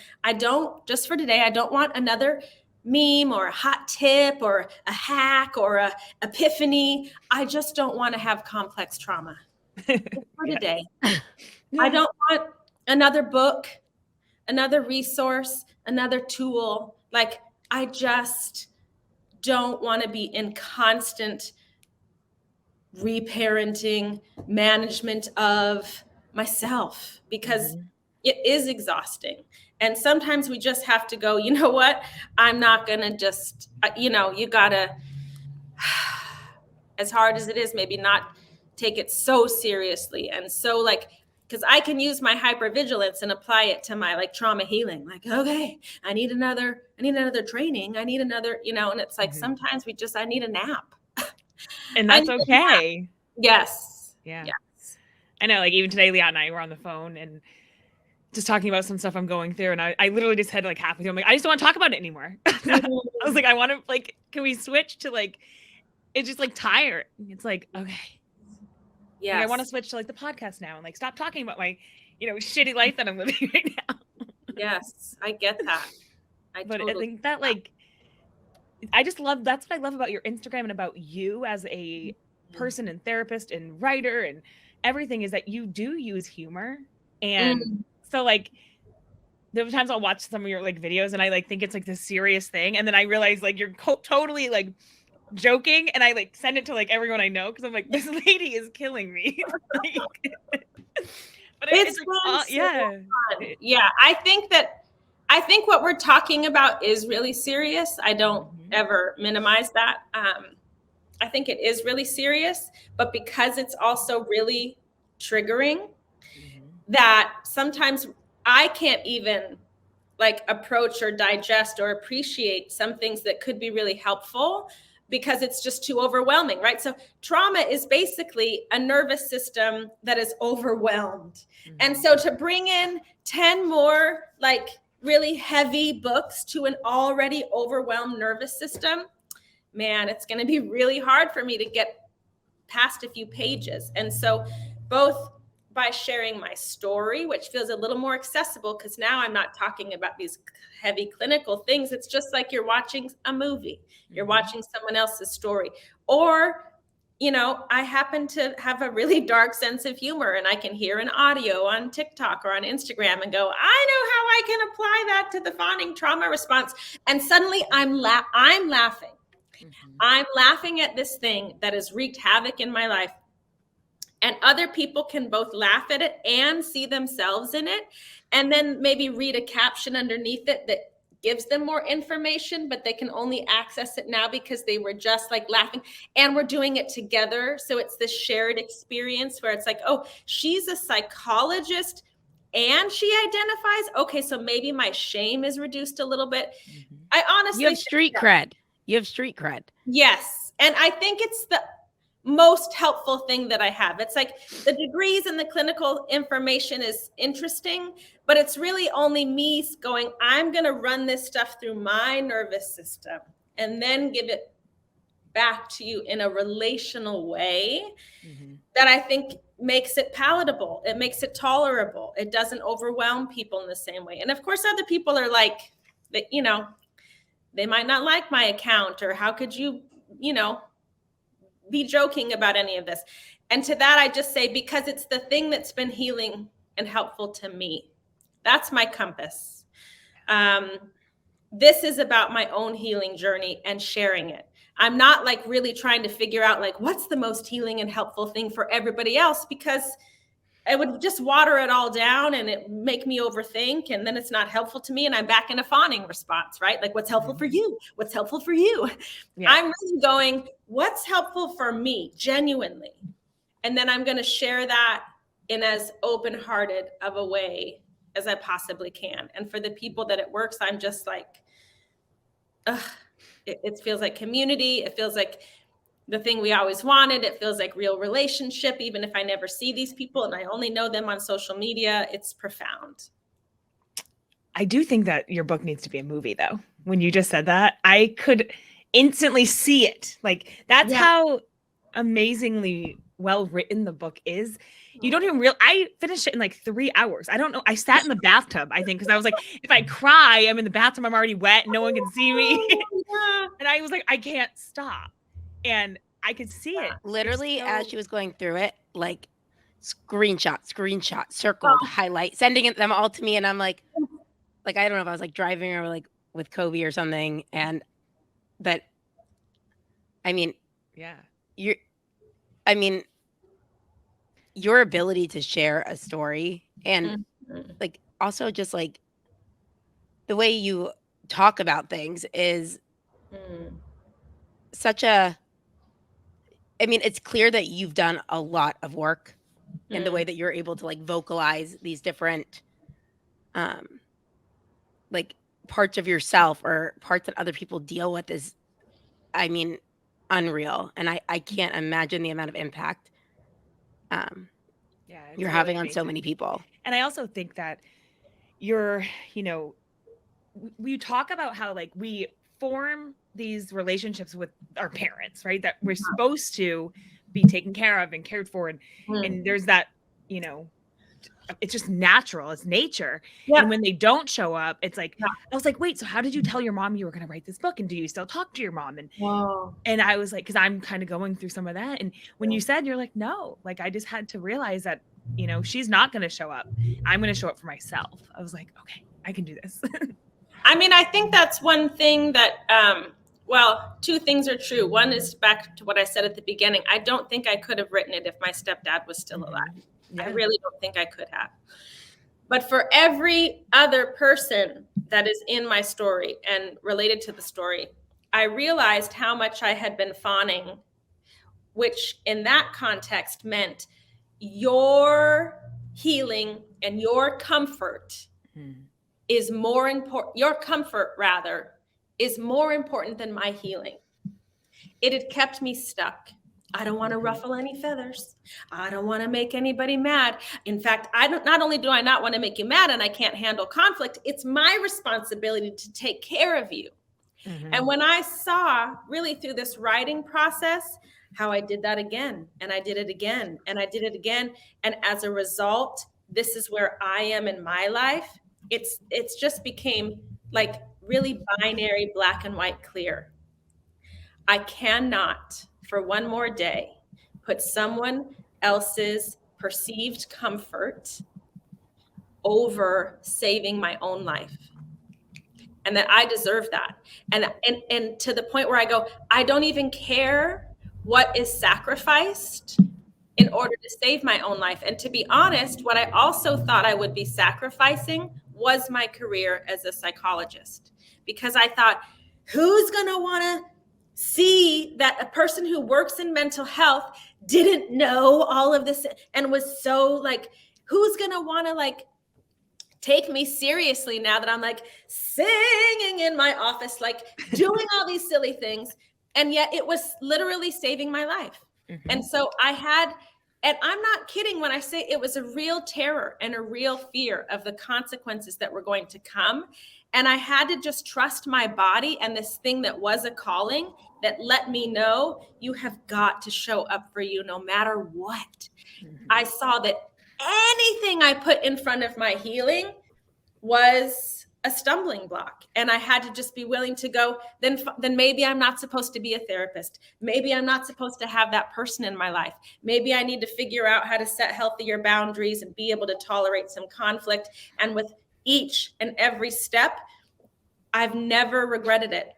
just for today, I don't want another meme or a hot tip or a hack or a epiphany. I just don't want to have complex trauma for today. I don't want another book, another resource, another tool. Like, I just don't want to be in constant reparenting, management of myself, because it is exhausting. And sometimes we just have to go, you know what? I'm not going to just, you gotta, as hard as it is, maybe not take it so seriously. And so like, because I can use my hypervigilance and apply it to my like trauma healing. Like, okay, I need another training. I need another, and it's like, sometimes I need a nap. And that's okay. Yes. Yeah. Yes. I know, like even today, Leah and I were on the phone and just talking about some stuff I'm going through. And I literally just had like half with you. I'm like, I just don't want to talk about it anymore. I was like, I want to like, can we switch to like, it's just like tired. It's like, okay. Yeah. Like, I want to switch to like the podcast now and like stop talking about my, shitty life that I'm living right now. Yes. I get that. I think that like, that's what I love about your Instagram and about you as a person and therapist and writer and everything, is that you do use humor. And so like there were times I'll watch some of your like videos and I like think it's like this serious thing, and then I realize like you're totally like joking, and I like send it to like everyone I know because I'm like, this lady is killing me. But it's like, fun. Yeah, I think what we're talking about is really serious. I don't ever minimize that. I think it is really serious, but because it's also really triggering, that sometimes I can't even like approach or digest or appreciate some things that could be really helpful because it's just too overwhelming, right? So trauma is basically a nervous system that is overwhelmed. And so to bring in 10 more like really heavy books to an already overwhelmed nervous system, man, it's going to be really hard for me to get past a few pages. And so both by sharing my story, which feels a little more accessible because now I'm not talking about these heavy clinical things. It's just like you're watching a movie. You're watching someone else's story. Or, I happen to have a really dark sense of humor and I can hear an audio on TikTok or on Instagram and go, I know how I can apply that to the fawning trauma response. And suddenly I'm laughing. I'm laughing at this thing that has wreaked havoc in my life. And other people can both laugh at it and see themselves in it. And then maybe read a caption underneath it that gives them more information, but they can only access it now because they were just like laughing. And we're doing it together. So it's this shared experience where it's like, oh, she's a psychologist and she identifies. Okay, so maybe my shame is reduced a little bit. I honestly, you have street cred. You have street cred. Yes. And I think it's the most helpful thing that I have. It's like the degrees and the clinical information is interesting, but it's really only me going, I'm going to run this stuff through my nervous system and then give it back to you in a relational way that I think makes it palatable. It makes it tolerable. It doesn't overwhelm people in the same way. And of course, other people are like, that, they might not like my account, or how could you, be joking about any of this? And to that, I just say, because it's the thing that's been healing and helpful to me. That's my compass. This is about my own healing journey and sharing it. I'm not like really trying to figure out like what's the most healing and helpful thing for everybody else, because I would just water it all down and it make me overthink, and then it's not helpful to me and I'm back in a fawning response, right? Like, what's helpful for you? What's helpful for you? Yeah. I'm really going, what's helpful for me genuinely? And then I'm going to share that in as open-hearted of a way as I possibly can. And for the people that it works, I'm just like, ugh, It feels like community. It feels like the thing we always wanted. It feels like real relationship, even if I never see these people and I only know them on social media. It's profound. I do think that your book needs to be a movie, though. When you just said that, I could instantly see it. Like, that's how amazingly well written the book is. You don't even I finished it in like 3 hours. I don't know. I sat in the bathtub, I think, because I was like, if I cry, I'm in the bathroom, I'm already wet, no one can see me. And I was like, I can't stop. And I could see it. Literally, as she was going through it, like screenshot, circled, highlight, sending them all to me. And I'm like, I don't know if I was like driving or like with Kobe or something. But I mean, your ability to share a story and like also just like the way you talk about things is such a, I mean, it's clear that you've done a lot of work in the way that you're able to like vocalize these different like parts of yourself or parts that other people deal with is, I mean, unreal. And I can't imagine the amount of impact you're having on so many people. And I also think that you're, we talk about how like we form these relationships with our parents, right? That we're supposed to be taken care of and cared for. And there's that, it's just natural. It's nature. Yeah. And when they don't show up, it's like, I was like, wait, so how did you tell your mom you were going to write this book? And do you still talk to your mom? And I was like, cause I'm kind of going through some of that. And when you said, you're like, no, like, I just had to realize that, she's not going to show up. I'm going to show up for myself. I was like, okay, I can do this. I mean, I think that's one thing that, well, two things are true. One is back to what I said at the beginning. I don't think I could have written it if my stepdad was still alive. I really don't think I could have. But for every other person that is in my story and related to the story, I realized how much I had been fawning, which in that context meant your healing and your comfort is more important. Your comfort, rather, is more important than my healing. It had kept me stuck. I don't want to ruffle any feathers. I don't want to make anybody mad. In fact, not only do I not want to make you mad and I can't handle conflict, it's my responsibility to take care of you. And when I saw really through this writing process, how I did that again, and I did it again, and I did it again. And as a result, this is where I am in my life. It's just became like really binary, black and white clear. I cannot, for one more day, put someone else's perceived comfort over saving my own life. And that I deserve that. And to the point where I go, I don't even care what is sacrificed in order to save my own life. And to be honest, what I also thought I would be sacrificing was my career as a psychologist. Because I thought, who's going to want to see that a person who works in mental health didn't know all of this and was so like, who's going to want to like take me seriously now that I'm like singing in my office, like doing all these silly things. And yet it was literally saving my life. And so and I'm not kidding when I say it was a real terror and a real fear of the consequences that were going to come. And I had to just trust my body and this thing that was a calling that let me know you have got to show up for you no matter what. I saw that anything I put in front of my healing was a stumbling block. And I had to just be willing to go, then maybe I'm not supposed to be a therapist. Maybe I'm not supposed to have that person in my life. Maybe I need to figure out how to set healthier boundaries and be able to tolerate some conflict. And with each and every step, I've never regretted it.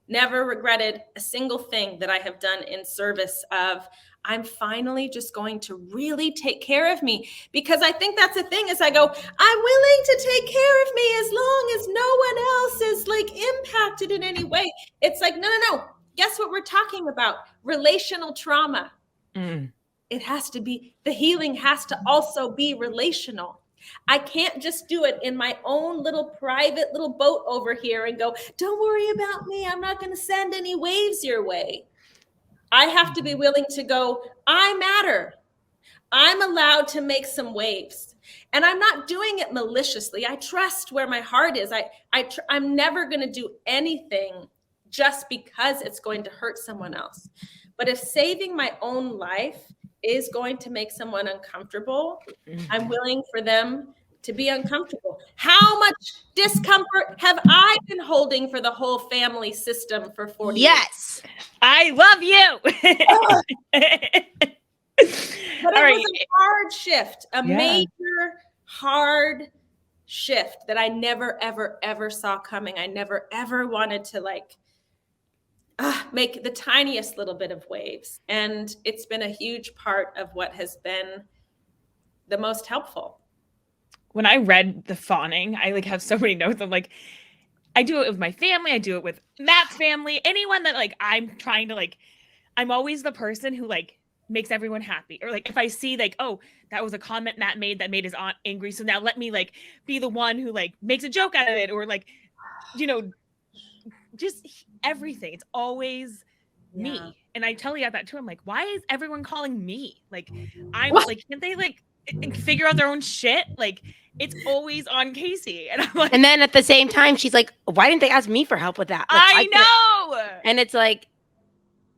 Never regretted a single thing that I have done in service of, I'm finally just going to really take care of me. Because I think that's the thing is I go, I'm willing to take care of me as long as no one else is like impacted in any way. It's like, no. Guess what we're talking about? Relational trauma. It has to be, the healing has to also be relational. I can't just do it in my own little private little boat over here and go, don't worry about me. I'm not going to send any waves your way. I have to be willing to go, I matter. I'm allowed to make some waves. And I'm not doing it maliciously. I trust where my heart is. I'm never going to do anything just because it's going to hurt someone else. But if saving my own life is going to make someone uncomfortable, I'm willing for them to be uncomfortable. How much discomfort have I been holding for the whole family system for 40 years? Yes. I love you. But it was a hard shift, a major hard shift that I never, ever, ever saw coming. I never, ever wanted to like make the tiniest little bit of waves. And it's been a huge part of what has been the most helpful. When I read the fawning, I like have so many notes. I'm like, I do it with my family. I do it with Matt's family. Anyone that like I'm trying to like, I'm always the person who like makes everyone happy. Or like if I see like, oh, that was a comment Matt made that made his aunt angry. So now let me like be the one who like makes a joke out of it, or like, you know, just everything. It's always me. And I tell you that too. I'm like, why is everyone calling me? Like, I'm like, can't they like figure out their own shit? Like, it's always on Casey. And I'm like, and then at the same time, she's like, why didn't they ask me for help with that? Like, I know. And it's like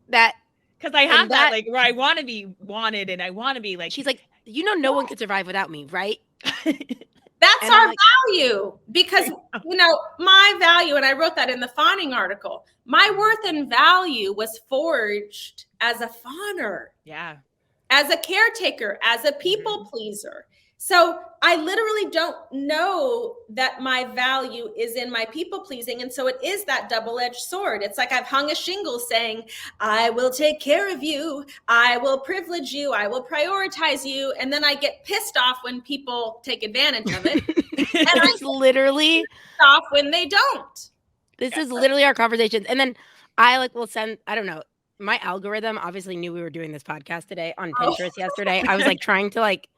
that. Because I have that like where I want to be wanted and I want to be like. She's like, you know, no one could survive without me, right? That's our value, because, you know, my value, and I wrote that in the fawning article, my worth and value was forged as a fawner. Yeah. As a caretaker, as a people pleaser. So I literally don't know that my value is in my people pleasing. And so it is that double-edged sword. It's like I've hung a shingle saying, I will take care of you. I will privilege you. I will prioritize you. And then I get pissed off when people take advantage of it. And it's literally pissed off when they don't. This is literally our conversations. And then I like will send, I don't know, my algorithm obviously knew we were doing this podcast today on Pinterest yesterday. I was like trying to like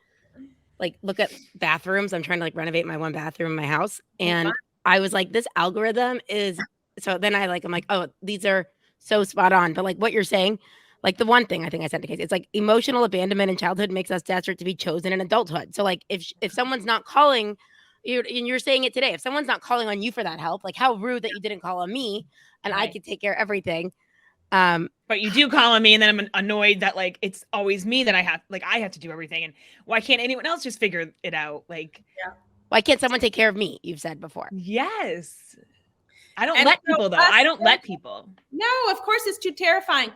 look at bathrooms. I'm trying to like renovate my one bathroom in my house. And I was like, this algorithm is, so then I'm like, oh, these are so spot on. But like what you're saying, like the one thing I think I said to Casey, it's like emotional abandonment in childhood makes us desperate to be chosen in adulthood. So like if someone's not calling you, and you're saying it today, if someone's not calling on you for that help, like how rude that you didn't call on me and I could take care of everything. But you do call on me, and then I'm annoyed that like it's always me that I have to do everything, and why can't anyone else just figure it out? Like, why can't someone take care of me? You've said before. Yes, I don't let people though. I don't let people. No, of course it's too terrifying.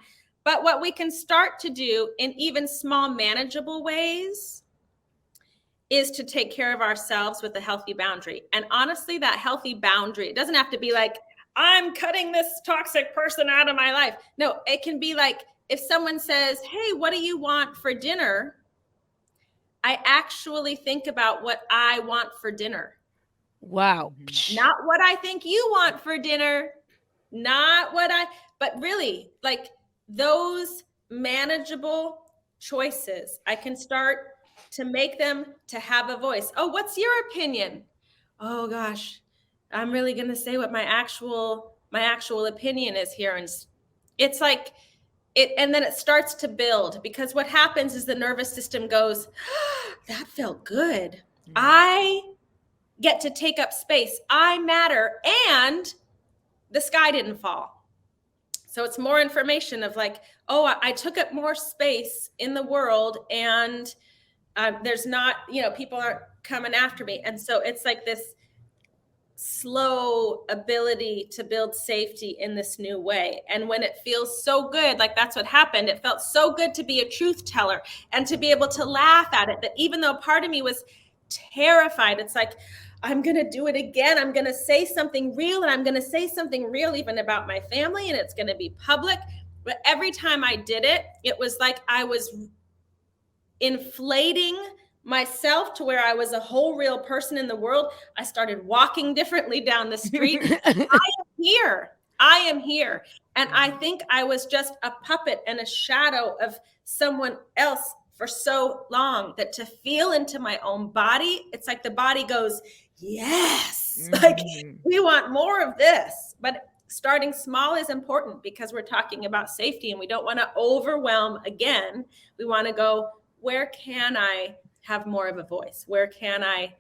But what we can start to do in even small, manageable ways is to take care of ourselves with a healthy boundary. And honestly, that healthy boundary, it doesn't have to be like, I'm cutting this toxic person out of my life. No, it can be like if someone says, hey, what do you want for dinner? I actually think about what I want for dinner. Wow. Not what I think you want for dinner. But really like those manageable choices, I can start to make them to have a voice. Oh, what's your opinion? Oh gosh, I'm really going to say what my actual opinion is here. And it's like it, and then it starts to build, because what happens is the nervous system goes, oh, that felt good. I get to take up space. I matter. And the sky didn't fall. So it's more information of like, oh, I took up more space in the world, and there's not, people aren't coming after me. And so it's like this slow ability to build safety in this new way. And when it feels so good, like that's what happened. It felt so good to be a truth teller and to be able to laugh at it, that even though part of me was terrified, it's like, I'm going to do it again. I'm going to say something real, and I'm going to say something real even about my family, and it's going to be public. But every time I did it, it was like I was inflating myself to where I was a whole real person in the world. I started walking differently down the street. I am here. And I think I was just a puppet and a shadow of someone else for so long that to feel into my own body, it's like the body goes, yes, like we want more of this. But starting small is important because we're talking about safety and we don't want to overwhelm again. We want to go, where can I have more of a voice? Where can I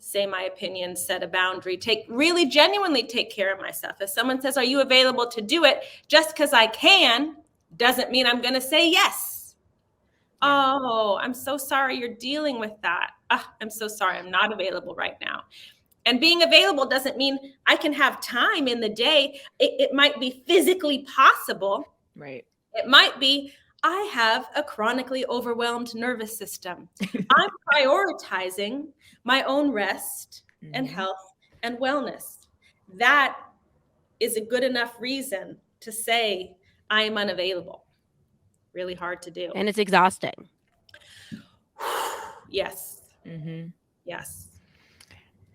say my opinion, set a boundary, really genuinely take care of myself? If someone says, are you available to do it? Just because I can doesn't mean I'm going to say yes. Oh, I'm so sorry you're dealing with that. I'm so sorry. I'm not available right now. And being available doesn't mean I can have time in the day. It might be physically possible. Right. It might be, I have a chronically overwhelmed nervous system. I'm prioritizing my own rest and health and wellness. That is a good enough reason to say I am unavailable. Really hard to do. And it's exhausting. Yes. Yes.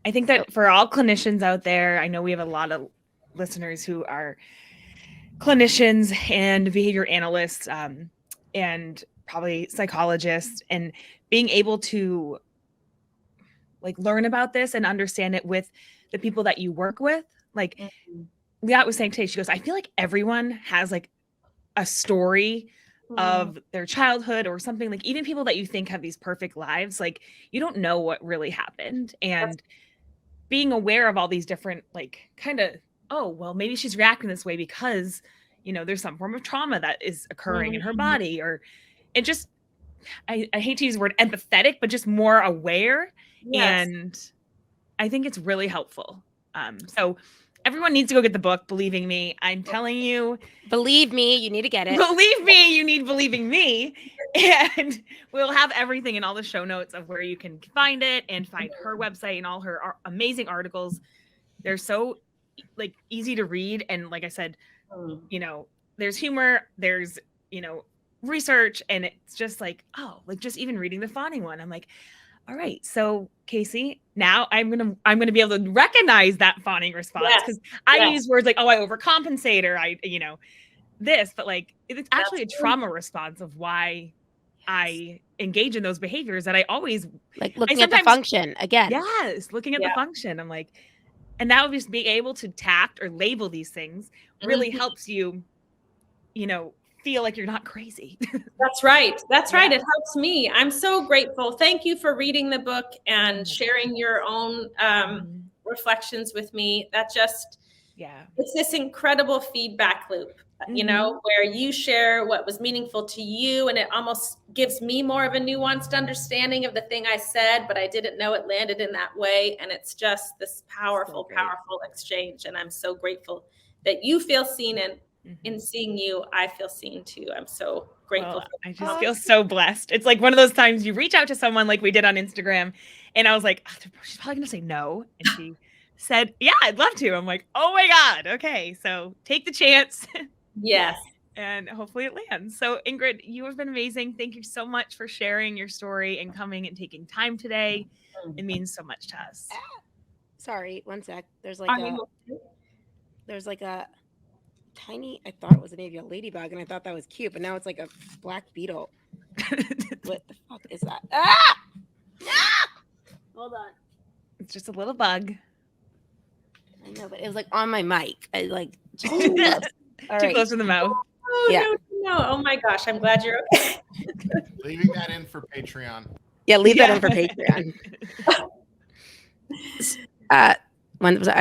I think that for all clinicians out there, I know we have a lot of listeners who are clinicians and behavior analysts, and probably psychologists, and being able to like learn about this and understand it with the people that you work with. Like Liat was saying today, she goes, I feel like everyone has like a story of their childhood or something. Like even people that you think have these perfect lives, like you don't know what really happened. And being aware of all these different, like kind of, oh, well, maybe she's reacting this way because, you know, there's some form of trauma that is occurring in her body, or it just, I hate to use the word empathetic, but just more aware. Yes. And I think it's really helpful. So everyone needs to go get the book, Believing Me. I'm telling you. Believe me, you need to get it. Believe me, you need Believing Me. And we'll have everything in all the show notes of where you can find it and find her website and all her amazing articles. They're so like easy to read. And like I said, you know, there's humor, there's, you know, research, and it's just like, oh, like just even reading the fawning one, I'm like, all right, so Casey, now I'm gonna be able to recognize that fawning response, because I use words like, oh, I overcompensate, or I, you know, this, but like it's actually a trauma response of why I engage in those behaviors that I always like looking at the function again. Yes, looking at the function. I'm like, and that would just be able to tact or label these things really helps you, you know, feel like you're not crazy. That's right. That's right. It helps me. I'm so grateful. Thank you for reading the book and sharing your own reflections with me. That just, it's this incredible feedback loop, you know, where you share what was meaningful to you, and it almost gives me more of a nuanced understanding of the thing I said, but I didn't know it landed in that way. And it's just this powerful, powerful exchange. And I'm so grateful that you feel seen, and in seeing you, I feel seen too. I'm so grateful. Well, I just feel so blessed. It's like one of those times you reach out to someone like we did on Instagram, and I was like, oh, she's probably gonna say no. And she said, yeah, I'd love to. I'm like, oh my God. Okay. So take the chance. Yes. And hopefully it lands. So Ingrid, you have been amazing. Thank you so much for sharing your story and coming and taking time today. It means so much to us. Sorry, one sec. There's like a tiny, I thought it was maybe a ladybug, and I thought that was cute, but now it's like a black beetle. What the fuck is that? Ah! Hold on. It's just a little bug. I know, but it was like on my mic. I like just too close to the mouth. Oh, no. Oh my gosh, I'm glad you're okay. Leaving that in for Patreon. Yeah, leave that in for Patreon. I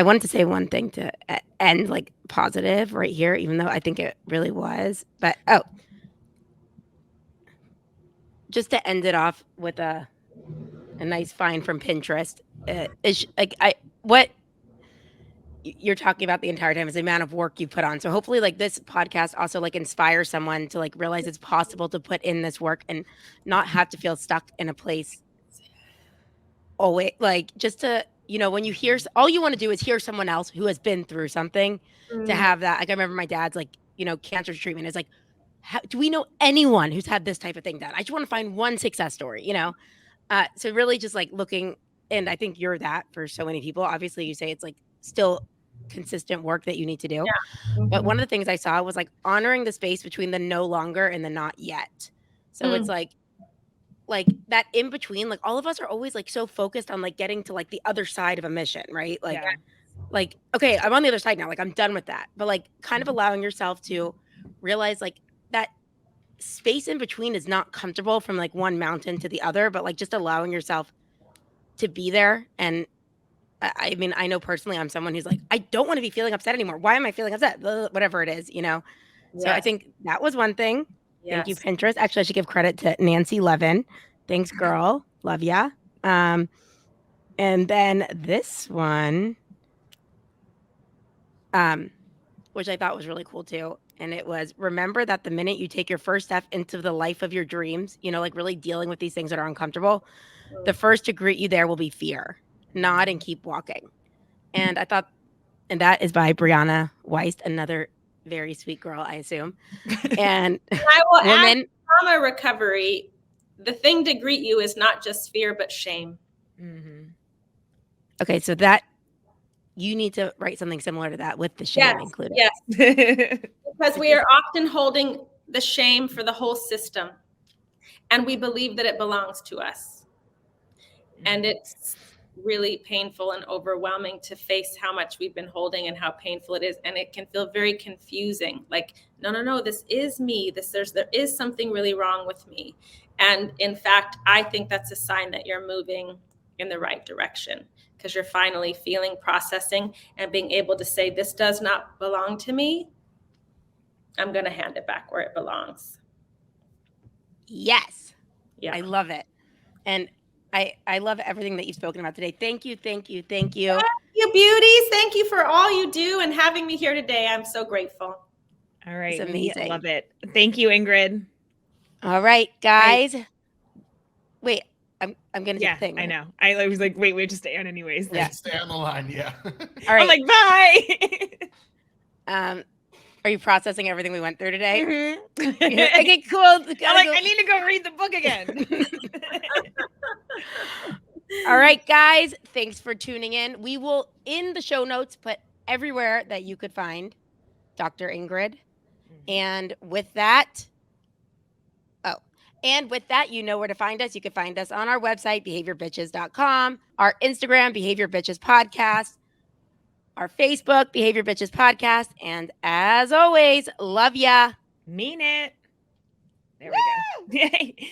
wanted to say one thing to end like positive right here, even though I think it really was. But just to end it off with a nice find from Pinterest is like what you're talking about the entire time is the amount of work you put on. So hopefully like this podcast also like inspires someone to like realize it's possible to put in this work and not have to feel stuck in a place. Always like just to, you know, when you hear, all you want to do is hear someone else who has been through something to have that. Like I remember my dad's like, you know, cancer treatment is like, do we know anyone who's had this type of thing done? I just want to find one success story, you know? So really just like looking, and I think you're that for so many people. Obviously you say it's like still consistent work that you need to do. But one of the things I saw was like honoring the space between the no longer and the not yet. So it's like, like that in between, like all of us are always like so focused on like getting to like the other side of a mission, right? Like, Yeah. like, okay, I'm on the other side now, like I'm done with that. But like kind of allowing yourself to realize like that space in between is not comfortable from like one mountain to the other, but like just allowing yourself to be there. And I mean, I know personally I'm someone who's like, I don't want to be feeling upset anymore. Why am I feeling upset? Whatever it is, you know? So I Yes. think that was one thing. Thank you, Yes. Pinterest. Actually, I should give credit to Nancy Levin. Thanks, girl. Love ya. And then this one, which I thought was really cool too. And it was, remember that the minute you take your first step into the life of your dreams, you know, like really dealing with these things that are uncomfortable, the first to greet you there will be fear. Nod and keep walking. And I thought, and that is by Brianna Weist, another very sweet girl, I assume. And I will woman, add trauma recovery. The thing to greet you is not just fear, but shame. okay, so that you need to write something similar to that with the shame included. Yes, because we are often holding the shame for the whole system, and we believe that it belongs to us. And it's really painful and overwhelming to face how much we've been holding and how painful it is. And it can feel very confusing. Like, no, this is me. There is something really wrong with me. And in fact, I think that's a sign that you're moving in the right direction, because you're finally feeling, processing, and being able to say, this does not belong to me. I'm going to hand it back where it belongs. Yes. Yeah. I love it. And I love everything that you've spoken about today. Thank you. Thank you, beauties. Thank you for all you do and having me here today. I'm so grateful. All right. It's amazing. Love it. Thank you, Ingrid. All right, guys. Wait, I'm gonna do the thing. I know. I was like, wait, we have to stay on anyways. Yeah. Stay on the line, yeah. All right. I'm like, bye. Are you processing everything we went through today? Okay, cool. I'm like, I need to go read the book again. All right, guys. Thanks for tuning in. We will, in the show notes, put everywhere that you could find Dr. Ingrid. And with that, you know where to find us. You can find us on our website, behaviorbitches.com, our Instagram, Behavior Bitches Podcast, our Facebook, Behavior Bitches Podcast. And as always, love ya. Mean it. There we go.